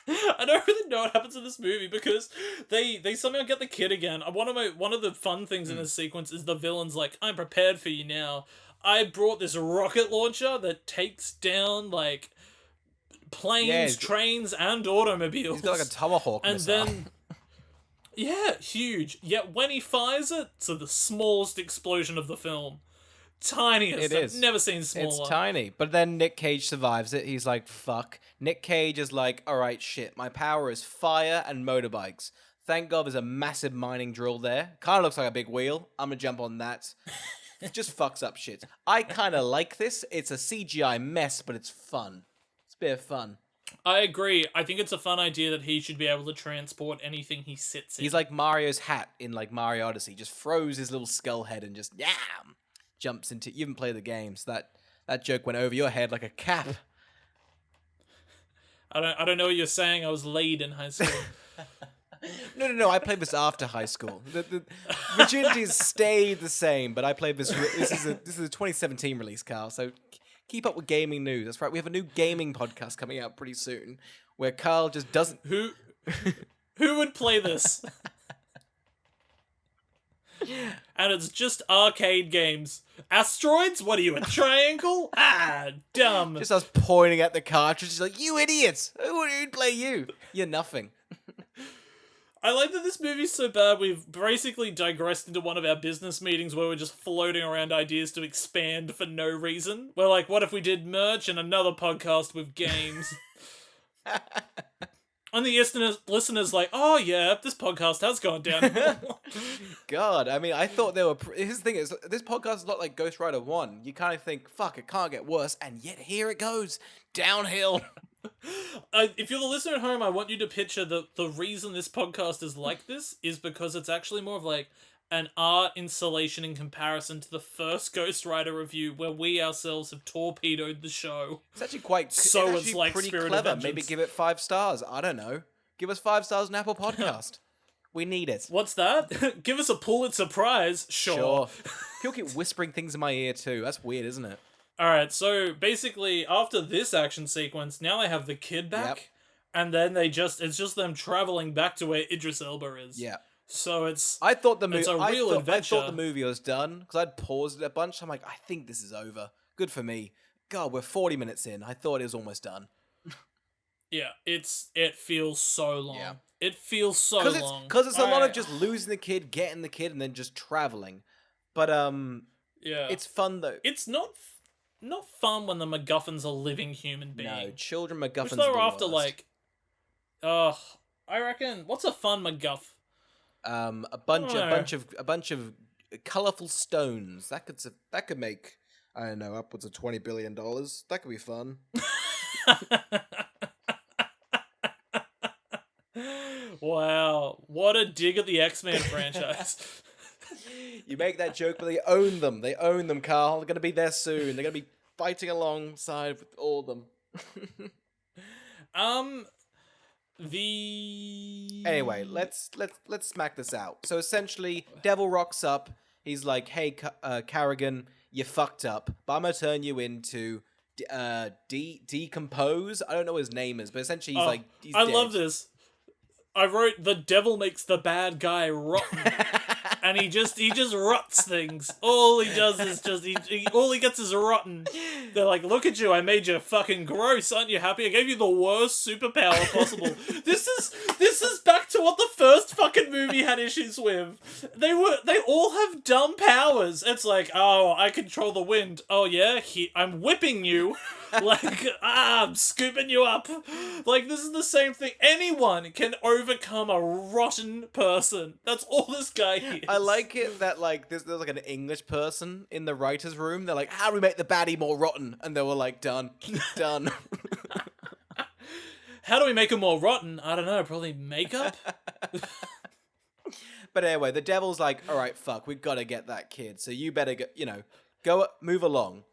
I don't really know what happens in this movie because they somehow get the kid again. One of the fun things in this sequence is the villain's like, I'm prepared for you now. I brought this rocket launcher that takes down like planes, trains, and automobiles. He's got like a tomahawk missile. Then yeah, huge. Yet when he fires it, it's the smallest explosion of the film. Tiniest. I've never seen smaller. It's tiny. But then Nic Cage survives it. He's like, fuck. Nic Cage is like, alright, shit. My power is fire and motorbikes. Thank God there's a massive mining drill there. Kind of looks like a big wheel. I'm gonna jump on that. It just fucks up shit. I kind of like this. It's a CGI mess, but it's fun. It's a bit of fun. I agree. I think it's a fun idea that he should be able to transport anything he sits in. He's like Mario's hat in like Mario Odyssey. Just throws his little skull head and just, jumps into. You haven't played the game, so that joke went over your head like a cap. I don't know what you're saying. I was laid in high school. No. I played this after high school. The virginities stayed the same, but I played this. This is a 2017 release, Carl. So keep up with gaming news. That's right. We have a new gaming podcast coming out pretty soon, where Carl just doesn't. Who would play this? And it's just arcade games. Asteroids? What are you, a triangle? Dumb. Just us pointing at the cartridge, like, you idiots! Who'd play you? You're nothing. I like that this movie's so bad we've basically digressed into one of our business meetings where we're just floating around ideas to expand for no reason. We're like, what if we did merch and another podcast with games? And the listeners like, oh yeah, this podcast has gone downhill. God, I mean, I thought they were. His thing is, this podcast is not like Ghost Rider 1. You kind of think, fuck, it can't get worse, and yet here it goes, downhill. If you're the listener at home, I want you to picture the reason this podcast is like this is because it's actually more of like an art installation in comparison to the first Ghost Rider review where we ourselves have torpedoed the show. It's actually quite it's like pretty Spirit of clever. Vengeance. Maybe give it 5 stars. I don't know. Give us 5 stars on Apple Podcast. We need it. What's that? Give us a Pulitzer Prize? Sure. People keep whispering things in my ear too. That's weird, isn't it? Alright, so basically, after this action sequence, now they have the kid back, Yep. and then it's just them traveling back to where Idris Elba is. Yeah. So it's I thought the movie. it's a real I adventure. thought the movie was done because I'd paused it a bunch. I'm like, I think this is over. Good for me. God, we're 40 minutes in. I thought it was almost done. Yeah, it feels so long. Yeah. It feels so long. Because it's a lot of just losing the kid, getting the kid, and then just traveling. But yeah, it's fun though. it's not fun when the MacGuffins are living human beings. No, children MacGuffins. Which they are were the after worst. like, I reckon what's a fun MacGuff? a bunch of colorful stones. That could make, I don't know, upwards of $20 billion. That could be fun. Wow, what a dig at the X-Men franchise. You make that joke, but they own them. They own them, Carl. They're gonna be there soon. They're gonna be fighting alongside with all of them. Anyway, let's smack this out. So essentially, Devil rocks up. He's like, "Hey, Carrigan, you fucked up, but I'm gonna turn you into decompose." I don't know what his name is, but essentially he's I dead. love this. I wrote the devil makes the bad guy rotten. And he just rots things. All he does is all he gets is rotten. They're like, look at you, I made you fucking gross. Aren't you happy? I gave you the worst superpower possible. This is back to what the first fucking movie had issues with. They all have dumb powers. It's like, oh, I control the wind. Oh yeah, I'm whipping you. Like, I'm scooping you up. Like, this is the same thing. Anyone can overcome a rotten person. That's all this guy is. I like it that like there's like an English person in the writer's room. They're like, how do we make the baddie more rotten? And they were like, done. How do we make him more rotten? I don't know, probably makeup? But anyway, the devil's like, all right, fuck, we gotta get that kid. So you better go, move along.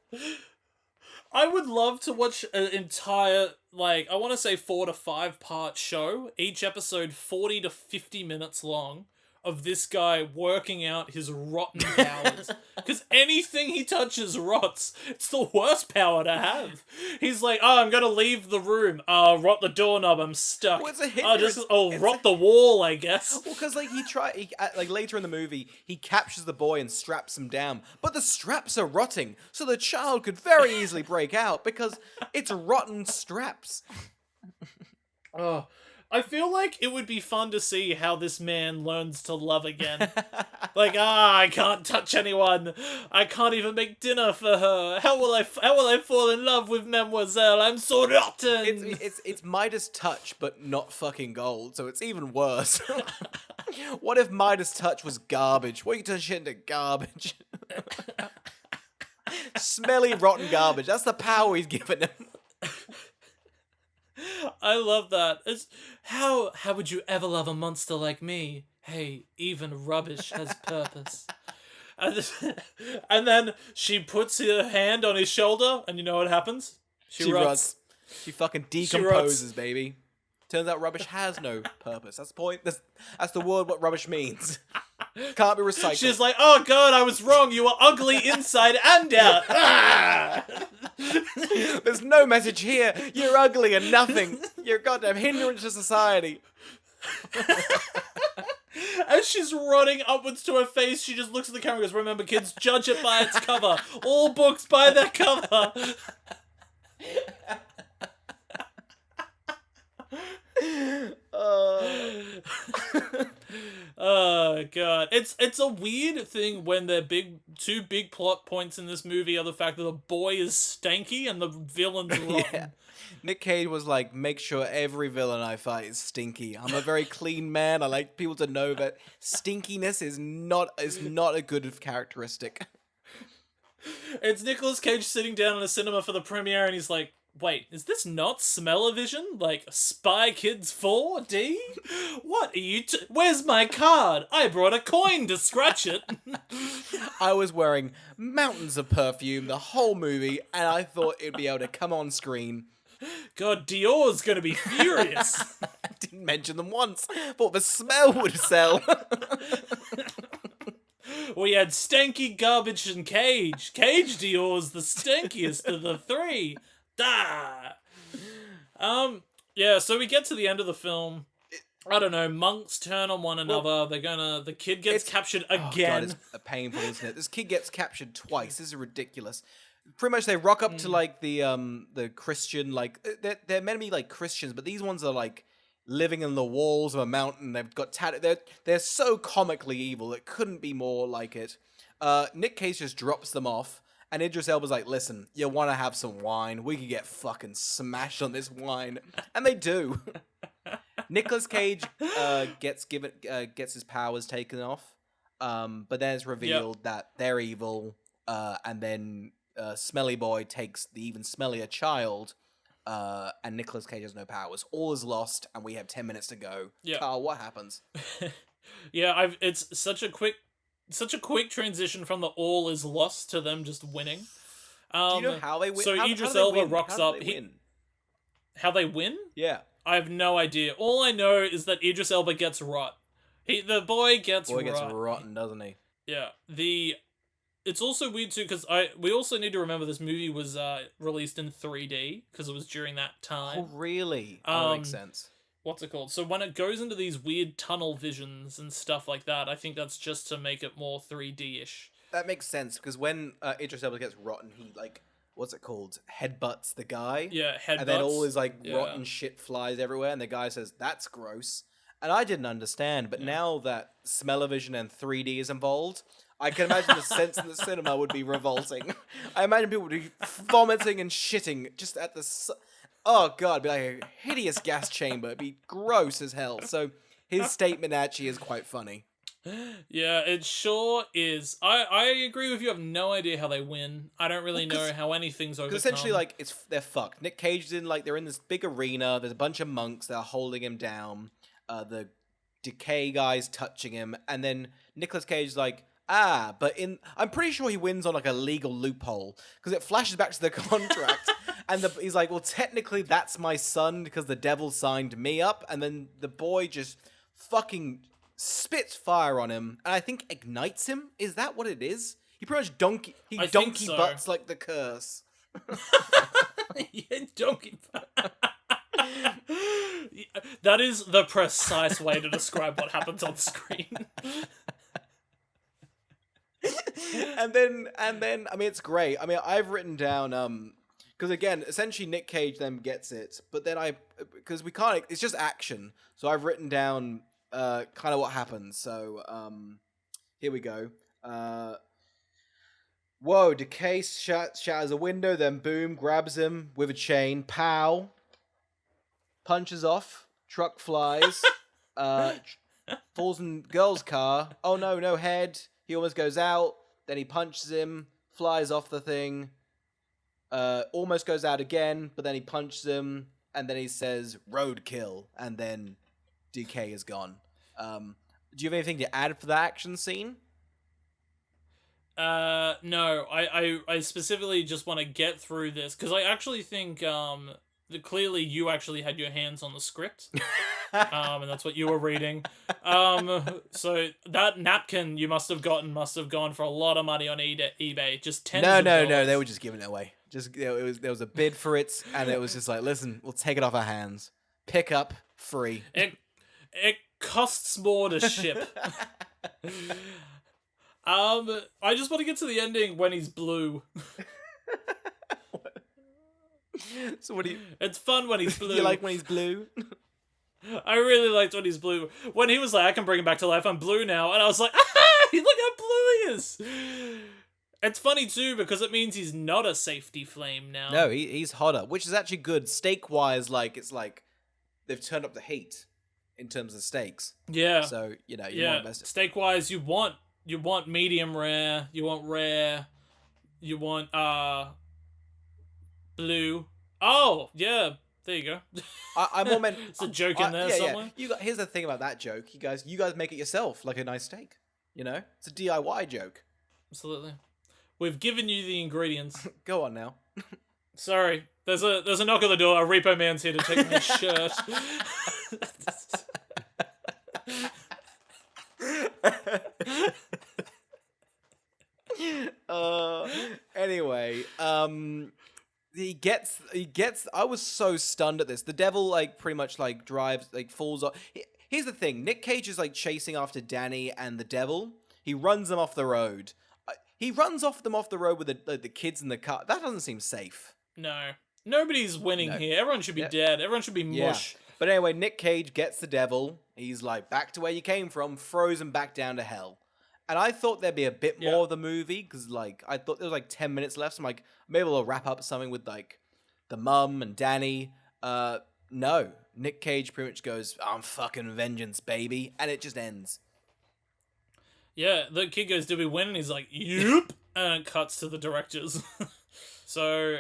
I would love to watch an entire, I want to say 4 to 5 part show, each episode 40 to 50 minutes long, of this guy working out his rotten powers. Because anything he touches rots. It's the worst power to have. He's like, oh, I'm gonna leave the room. Oh, rot the doorknob, I'm stuck. Well, it's a hindrance. Rot the wall, I guess. Well, because later in the movie, he captures the boy and straps him down. But the straps are rotting, so the child could very easily break out because it's rotten straps. Oh, I feel like it would be fun to see how this man learns to love again. Like, I can't touch anyone. I can't even make dinner for her. How will I fall in love with Mademoiselle? I'm so rotten. It's Midas touch, but not fucking gold, so it's even worse. What if Midas touch was garbage? What if you turn shit into garbage? Smelly, rotten garbage. That's the power he's given him. I love that. How would you ever love a monster like me? Hey, even rubbish has purpose. And then she puts her hand on his shoulder, and you know what happens? She rots. She fucking decomposes, baby. Turns out rubbish has no purpose. That's the point. That's the word what rubbish means. Can't be recycled. She's like, oh god, I was wrong. You are ugly inside and out. Ah! There's no message here. You're ugly and nothing. You're a goddamn hindrance to society. As she's rotting upwards to her face, she just looks at the camera and goes, remember kids, judge it by its cover. All books by their cover. Oh god, it's a weird thing when their two big plot points in this movie are the fact that the boy is stanky and the villain's rotten. Yeah. Nic Cage was like, make sure every villain I fight is stinky. I'm a very clean man. I like people to know that stinkiness is not a good characteristic. It's Nicolas Cage sitting down in a cinema for the premiere, and he's like, wait, is this not Smell-O-Vision? Like, Spy Kids 4D? What are you where's my card? I brought a coin to scratch it. I was wearing mountains of perfume the whole movie, and I thought it'd be able to come on screen. God, Teoh's gonna be furious. I didn't mention them once. Thought the smell would sell. We had Stanky, Garbage, and Cage. Cage Teoh's the stankiest of the three. Da! Yeah, so we get to the end of the film. I don't know, monks turn on one another. The kid gets captured again. Oh God, it's painful, isn't it? This kid gets captured twice. This is ridiculous. Pretty much they rock up to like the Christian, like they're meant to be like Christians, but these ones are like living in the walls of a mountain. They've got they're so comically evil. It couldn't be more like it. Nic Cage just drops them off, and Idris Elba's like, "Listen, you want to have some wine? We could get fucking smashed on this wine," and they do. Nicolas Cage gets his powers taken off, but then it's revealed that they're evil, and then Smelly Boy takes the even smellier child, and Nicolas Cage has no powers. All is lost, and we have 10 minutes to go. Yeah. Carl, what happens? Yeah, it's such a quick transition from the all is lost to them just winning. Do you know how they win? So Idris Elba rocks up. How they win? Yeah. I have no idea. All I know is that Idris Elba gets rot. The boy gets rotten, doesn't he? Yeah. It's also weird too because we also need to remember this movie was released in 3D because it was during that time. Oh really? That makes sense. What's it called? So when it goes into these weird tunnel visions and stuff like that, I think that's just to make it more 3D-ish. That makes sense because when Idris Elba gets rotten, he like, what's it called? Headbutts the guy. Yeah, headbutts. And then all his like rotten shit flies everywhere, and the guy says, "That's gross." And I didn't understand, but now that Smell-O-Vision and 3D is involved, I can imagine the sense in the cinema would be revolting. I imagine people would be vomiting and shitting just at the. Oh god, it'd be like a hideous gas chamber. It'd be gross as hell. So his statement actually is quite funny. Yeah, it sure is. I agree with you. I have no idea how they win. I don't really know how anything's overcome. Because essentially, like, they're fucked. Nic Cage is in, like, they're in this big arena. There's a bunch of monks that are holding him down. The decay guy's touching him, and then Nicolas Cage's like, but I'm pretty sure he wins on like a legal loophole because it flashes back to the contract, and he's like, well, technically that's my son because the devil signed me up, and then the boy just fucking spits fire on him, and I think ignites him. Is that what it is? He pretty much donkey butts like the curse. Yeah, donkey. That is the precise way to describe what happens on screen. and then I mean, it's great. I mean, I've written down because again, essentially Nic Cage then gets it, but then because we can't, it's just action. So I've written down kind of what happens. So here we go. Whoa! Decay shatters a window, then boom, grabs him with a chain. Pow! Punches off. Truck flies. Falls in girl's car. Oh no, no head. He almost goes out. Then he punches him. Flies off the thing. Almost goes out again, but then he punches him, and then he says roadkill, and then Decay is gone. Do you have anything to add for the action scene? No. I specifically just want to get through this because I actually think clearly you actually had your hands on the script, and that's what you were reading. So that napkin you must have gone for a lot of money on eBay. Just tens of dollars. No, they were just giving it away. Just there was a bid for it, and it was just like, listen, we'll take it off our hands. Pick up, free. It costs more to ship. I just want to get to the ending when he's blue. So what do you? It's fun when he's blue. You like when he's blue? I really liked when he's blue. When he was like, I can bring him back to life, I'm blue now. And I was like, ah, look how blue he is. It's funny too, because it means he's not a safety flame now. No, he's hotter, which is actually good. Steak-wise, it's like they've turned up the heat in terms of steaks. Yeah. So, you want to invest it. Steak-wise, you want medium rare, you want rare, you want, blue. Oh, yeah. There you go. I more meant... It's a joke in there somewhere. Yeah. Here's the thing about that joke. You guys make it yourself, like a nice steak. It's a DIY joke. Absolutely. We've given you the ingredients. Go on now. Sorry. There's a knock on the door. A repo man's here to take my shirt. Anyway, he gets I was so stunned at this. The devil pretty much drives falls off. Here's the thing. Nic Cage is chasing after Danny and the devil. He runs them off the road. He runs them off the road with the kids in the car. That doesn't seem safe. No. Nobody's winning here. Everyone should be dead. Everyone should be mush. Yeah. But anyway, Nic Cage gets the devil. He's back to where you came from, throws him back down to hell. And I thought there'd be a bit more of the movie, because I thought there was 10 minutes left. So I'm maybe we'll wrap up something with the mum and Danny. No. Nic Cage pretty much goes, I'm fucking vengeance, baby. And it just ends. Yeah, the kid goes, did we win? And he's like, yep. And it cuts to the directors. So,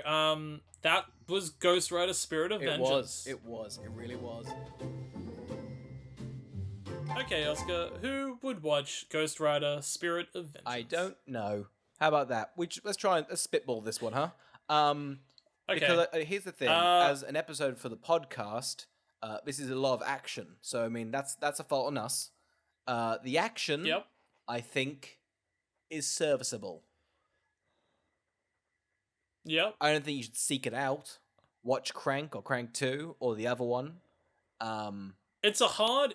that was Ghost Rider Spirit of Vengeance. It really was. Okay, Oscar, who would watch Ghost Rider Spirit of Vengeance? I don't know. How about that? Let's spitball this one, huh? Okay. Because here's the thing. As an episode for the podcast, this is a lot of action. So, I mean, that's a fault on us. The action... Yep. I think, is serviceable. Yep. I don't think you should seek it out. Watch Crank or Crank 2 or the other one. It's a hard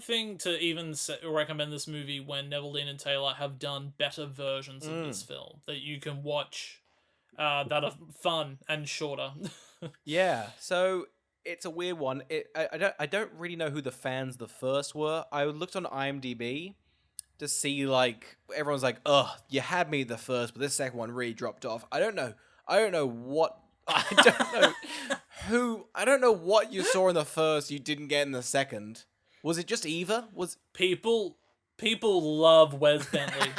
thing to even recommend this movie when Neville Dean and Taylor have done better versions of this film that you can watch that are fun and shorter. Yeah, so it's a weird one. I don't really know who the fans of the first were. I looked on IMDb to see everyone's ugh, you had me the first, but this second one really dropped off. I don't know what what you saw in the first you didn't get in the second. Was it just Eva? People love Wes Bentley.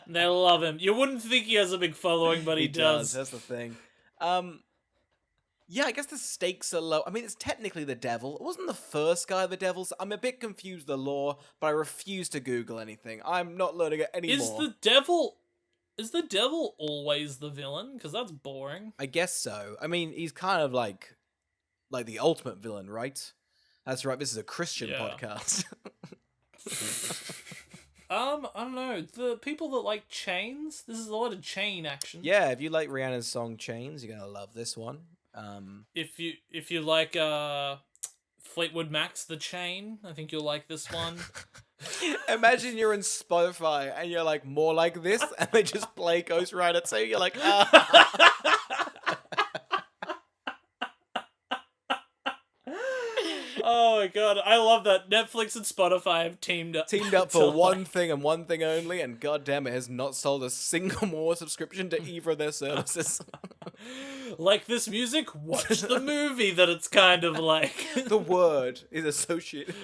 They love him. You wouldn't think he has a big following, but he does. That's the thing. Yeah, I guess the stakes are low. I mean, it's technically the devil. It wasn't the first guy the devil's. I'm a bit confused with the lore, but I refuse to Google anything. I'm not learning it anymore. Is the devil always the villain? Because that's boring. I guess so. I mean, he's kind of like the ultimate villain, right? That's right. This is a Christian podcast. I don't know. The people that like chains, this is a lot of chain action. Yeah, if you like Rihanna's song Chains, you're gonna love this one. If you like Fleetwood Mac's The Chain, I think you'll like this one. Imagine you're in Spotify and you're more like this, and they just play Ghost Rider 2. You're like, ah. Oh my god, I love that Netflix and Spotify have teamed up. Teamed up for one thing and one thing only, and goddamn it has not sold a single more subscription to either of their services. Like this music? Watch the movie that it's kind of like. The word is associated.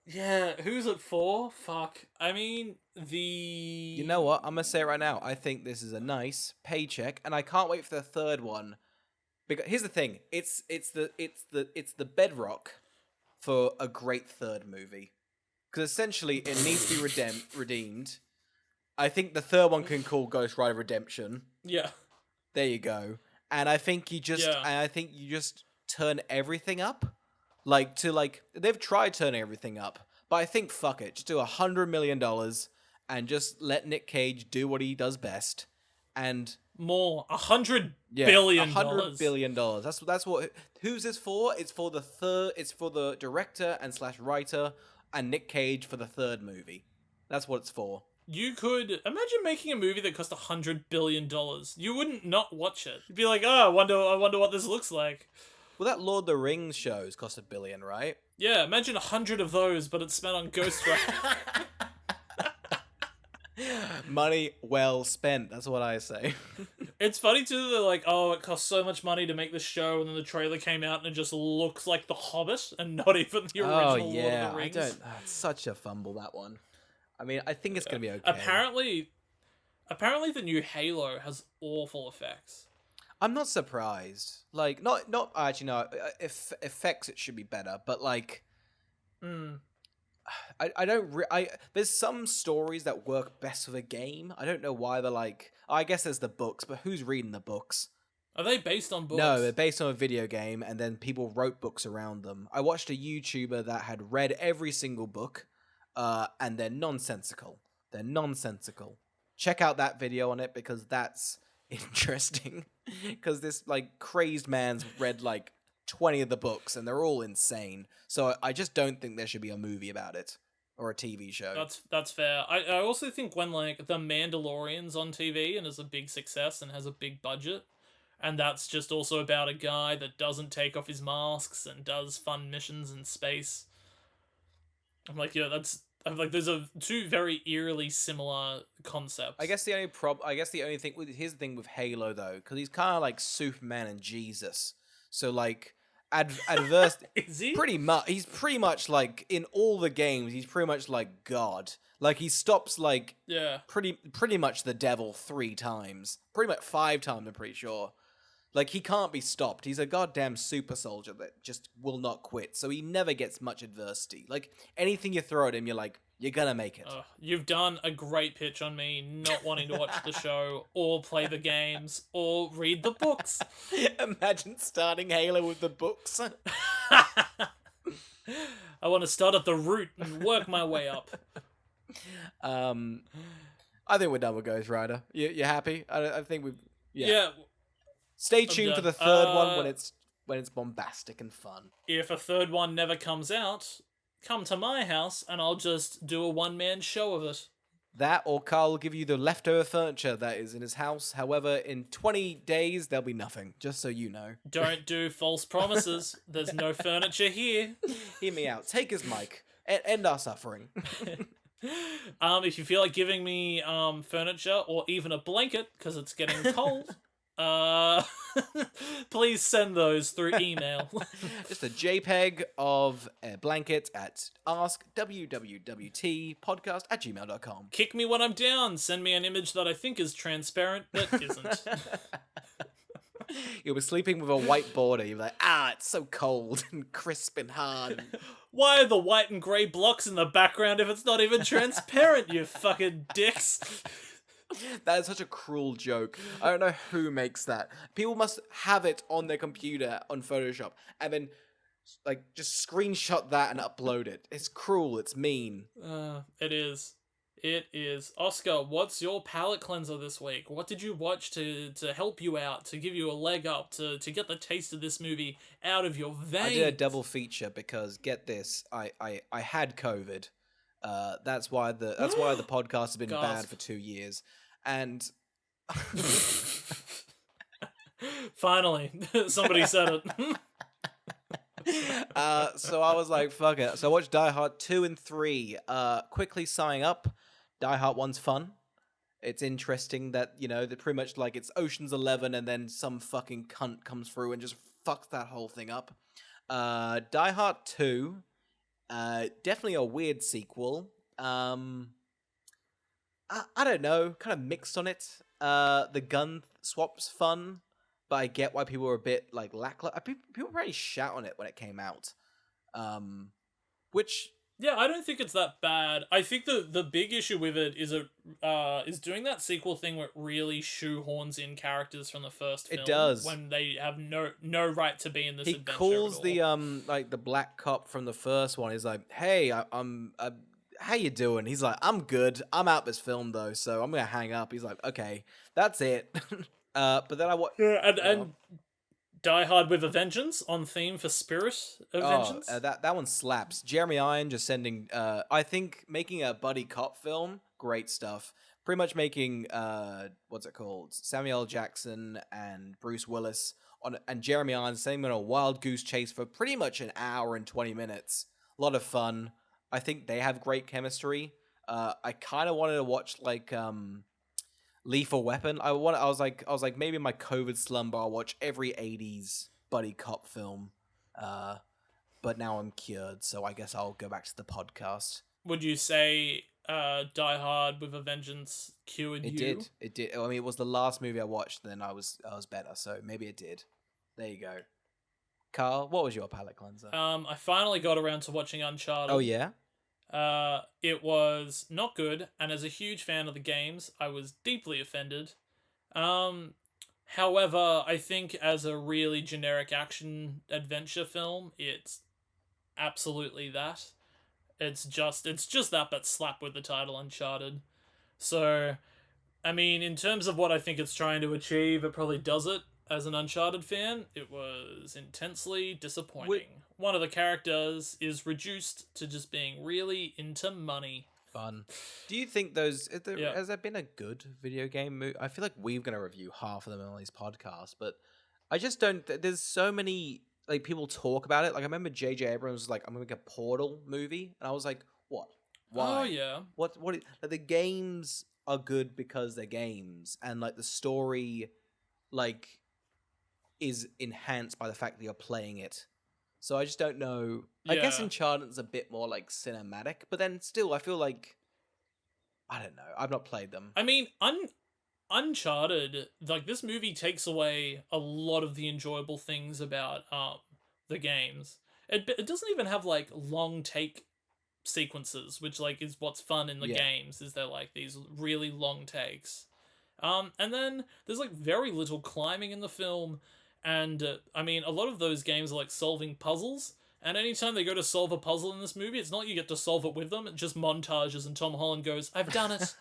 Yeah, who's it for? Fuck. I mean, You know what? I'm gonna say it right now. I think this is a nice paycheck, and I can't wait for the third one. Because here's the thing: it's the bedrock for a great third movie. Because essentially, it needs to be redeemed. I think the third one can call Ghost Rider Redemption. Yeah. There you go. And I think you just turn everything up. They've tried turning everything up, but I think fuck it, just do $100 million and just let Nic Cage do what he does best, and more $100 billion. $100 billion. That's what. Who's this for? It's for the director and / writer and Nic Cage for the third movie. That's what it's for. you could imagine making a movie that cost $100 billion. You wouldn't not watch it. You'd be like, oh, I wonder what this looks like. Well, that Lord of the Rings shows cost $1 billion, right? Yeah, imagine 100 of those, but it's spent on ghostwriting. Money well spent. That's what I say. It's funny too. They're like, oh, it costs so much money to make the show, and then the trailer came out, and it just looks like The Hobbit, and not even the original Lord of the Rings. It's such a fumble, that one. I mean, I think it's gonna be okay. Apparently, the new Halo has awful effects. I'm not surprised. Like, not actually no. If effects, it should be better. But like, I don't. There's some stories that work best with a game. I don't know why they're like. I guess there's the books, but who's reading the books? Are they based on books? No, they're based on a video game, and then people wrote books around them. I watched a YouTuber that had read every single book, and they're nonsensical. They're nonsensical. Check out that video on it because that's interesting. Because this like crazed man's read like 20 of the books, and they're all insane. So I just don't think there should be a movie about it or a TV show. That's fair. I also think when like The Mandalorian's on TV and is a big success and has a big budget, and that's just also about a guy that doesn't take off his masks and does fun missions in space. I'm like, yeah, those are two very eerily similar concepts. I guess the only thing here's the thing with Halo though, because he's kind of like Superman and Jesus. So like adverse Is he? He's pretty much like in all the games, he's pretty much like God. Like he stops like pretty much the devil 3 times. Pretty much 5 times, I'm pretty sure. Like he can't be stopped. He's a goddamn super soldier that just will not quit. So he never gets much adversity. Like anything you throw at him, you're like, you're gonna make it. You've done a great pitch on me not wanting to watch the show or play the games or read the books. Imagine starting Halo with the books. I want to start at the root and work my way up. I think we're done with Ghost Rider. You happy? I think we've... Yeah. Stay tuned for the third one when it's bombastic and fun. If a third one never comes out, come to my house and I'll just do a one-man show of it. That or Carl will give you the leftover furniture that is in his house. However, in 20 days, there'll be nothing, just so you know. Don't do false promises. There's no furniture here. Hear me out. Take his mic. End our suffering. If you feel like giving me furniture or even a blanket, because it's getting cold... please send those through email. Just a JPEG of a blanket at askwwwtpodcast@gmail.com. Kick me when I'm down. Send me an image that I think is transparent but isn't. You'll be sleeping with a white border. You'll be like, it's so cold and crisp and hard. Why are the white and grey blocks in the background if it's not even transparent, you fucking dicks? That is such a cruel joke. I don't know who makes that. People must have it on their computer on Photoshop and then like just screenshot that and upload it. It's cruel. It's mean. It is. It is. Oscar, what's your palate cleanser this week? What did you watch to help you out, to give you a leg up, to get the taste of this movie out of your veins? I did a double feature because, get this, I had COVID. That's why the podcast has been bad for 2 years. And finally, somebody said it. So I was like, fuck it. So I watched Die Hard 2 and 3. Quickly signing up. Die Hard 1's fun. It's interesting that, they're pretty much like it's Ocean's 11 and then some fucking cunt comes through and just fucks that whole thing up. Die Hard 2, definitely a weird sequel. I don't know, kind of mixed on it. The gun swap's fun, but I get why people were a bit like lackluster. People really shout on it when it came out, which yeah, I don't think it's that bad. I think the big issue with it is doing that sequel thing where it really shoehorns in characters from the first film. It does when they have no right to be in this adventure. He calls the like the black cop from the first one. He's like, "Hey, I'm how you doing?" He's like, "I'm good. I'm out this film though, so I'm gonna hang up." He's like, "Okay, that's it." But then I watched and Die Hard with a Vengeance on theme for Spirit of Vengeance. That one slaps. Jeremy Iron just sending. I think making a buddy cop film great stuff. Pretty much making what's it called? Samuel L. Jackson and Bruce Willis and Jeremy Irons sitting on a wild goose chase for pretty much an hour and 20 minutes. A lot of fun. I think they have great chemistry. I kind of wanted to watch like Lethal Weapon. I was like maybe in my COVID slumber I'll watch every 80s buddy cop film. But now I'm cured, so I guess I'll go back to the podcast. Would you say Die Hard with a Vengeance cured you? It did. I mean, it was the last movie I watched, then I was better, so maybe it did. There you go. Carl, what was your palate cleanser? I finally got around to watching Uncharted. Oh, yeah? It was not good, and as a huge fan of the games, I was deeply offended. However, I think as a really generic action adventure film, it's absolutely that. It's just that, but slap with the title Uncharted. So, I mean, in terms of what I think it's trying to achieve, it probably does it. As an Uncharted fan, it was intensely disappointing. One of the characters is reduced to just being really into money. Fun. Do you think has there been a good video game movie? I feel like we're going to review half of them on these podcasts, but I just don't. There's so many like people talk about it. Like I remember J.J. Abrams was like, "I'm gonna make a Portal movie," and I was like, "What? Why? Oh yeah. What? Like, the games are good because they're games, and like the story, like, is enhanced by the fact that you're playing it. So I just don't know. Yeah. I guess Uncharted's a bit more like cinematic, but then still, I feel like I don't know. I've not played them. I mean, Uncharted, like this movie takes away a lot of the enjoyable things about the games. It doesn't even have like long take sequences, which like is what's fun in the games. Is they're like these really long takes, and then there's like very little climbing in the film. And, I mean, a lot of those games are like solving puzzles, and anytime they go to solve a puzzle in this movie, it's not you get to solve it with them, it's just montages, and Tom Holland goes, "I've done it."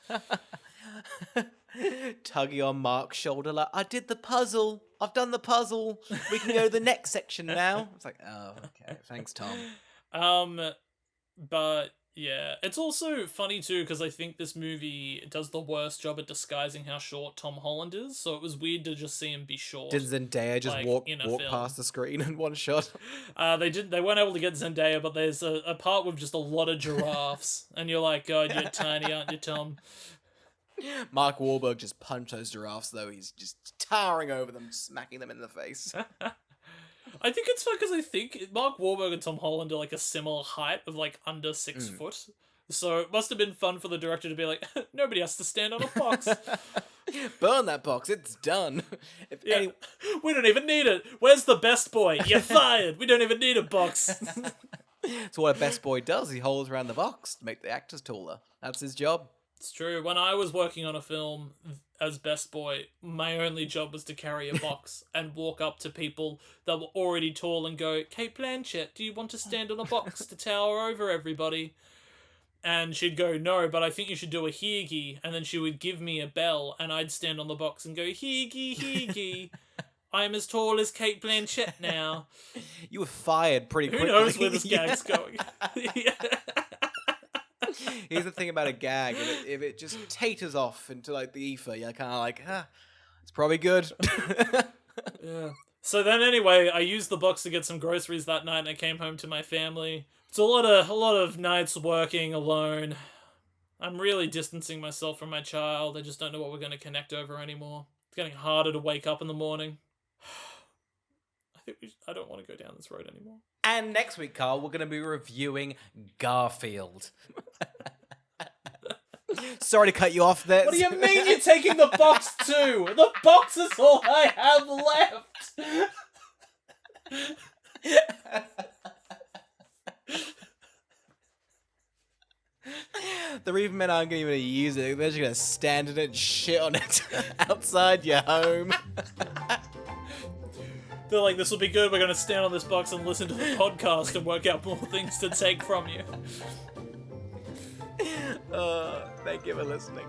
Tugging on Mark's shoulder like, "I did the puzzle, I've done the puzzle, we can go to the next section now." It's like, oh, okay, thanks, Tom. But, yeah, it's also funny too, because I think this movie does the worst job at disguising how short Tom Holland is, so it was weird to just see him be short. Did Zendaya just like, walk past the screen in one shot? They weren't able to get Zendaya, but there's a part with just a lot of giraffes, and you're like, God, you're tiny, aren't you, Tom? Mark Wahlberg just punched those giraffes, though. He's just towering over them, smacking them in the face. I think it's fun because I think Mark Wahlberg and Tom Holland are like a similar height of like under 6 foot. So it must have been fun for the director to be like, nobody has to stand on a box. Burn that box, it's done. We don't even need it. Where's the best boy? You're fired. We don't even need a box. That's what a best boy does. He holds around the box to make the actors taller. That's his job. It's true. When I was working on a film as best boy, my only job was to carry a box and walk up to people that were already tall and go, "Kate Blanchett, do you want to stand on a box to tower over everybody?" And she'd go, "No, but I think you should do a heege." And then she would give me a bell and I'd stand on the box and go, "Heege, heege. I'm as tall as Kate Blanchett now." You were fired pretty quickly. Who knows where this gag's going? Here's the thing about a gag. If it just taters off into like the ether, you're kind of like, it's probably good. Yeah. So then anyway, I used the box to get some groceries that night and I came home to my family. It's a lot of nights working alone. I'm really distancing myself from my child. I just don't know what we're going to connect over anymore. It's getting harder to wake up in the morning. I don't want to go down this road anymore. And next week, Carl, we're going to be reviewing Garfield. Sorry to cut you off there. What do you mean you're taking the box too? The box is all I have left. The Reaper Men aren't even going to use it. They're just going to stand in it and shit on it outside your home. They're like, "This will be good. We're going to stand on this box and listen to the podcast and work out more things to take from you." Thank you for listening.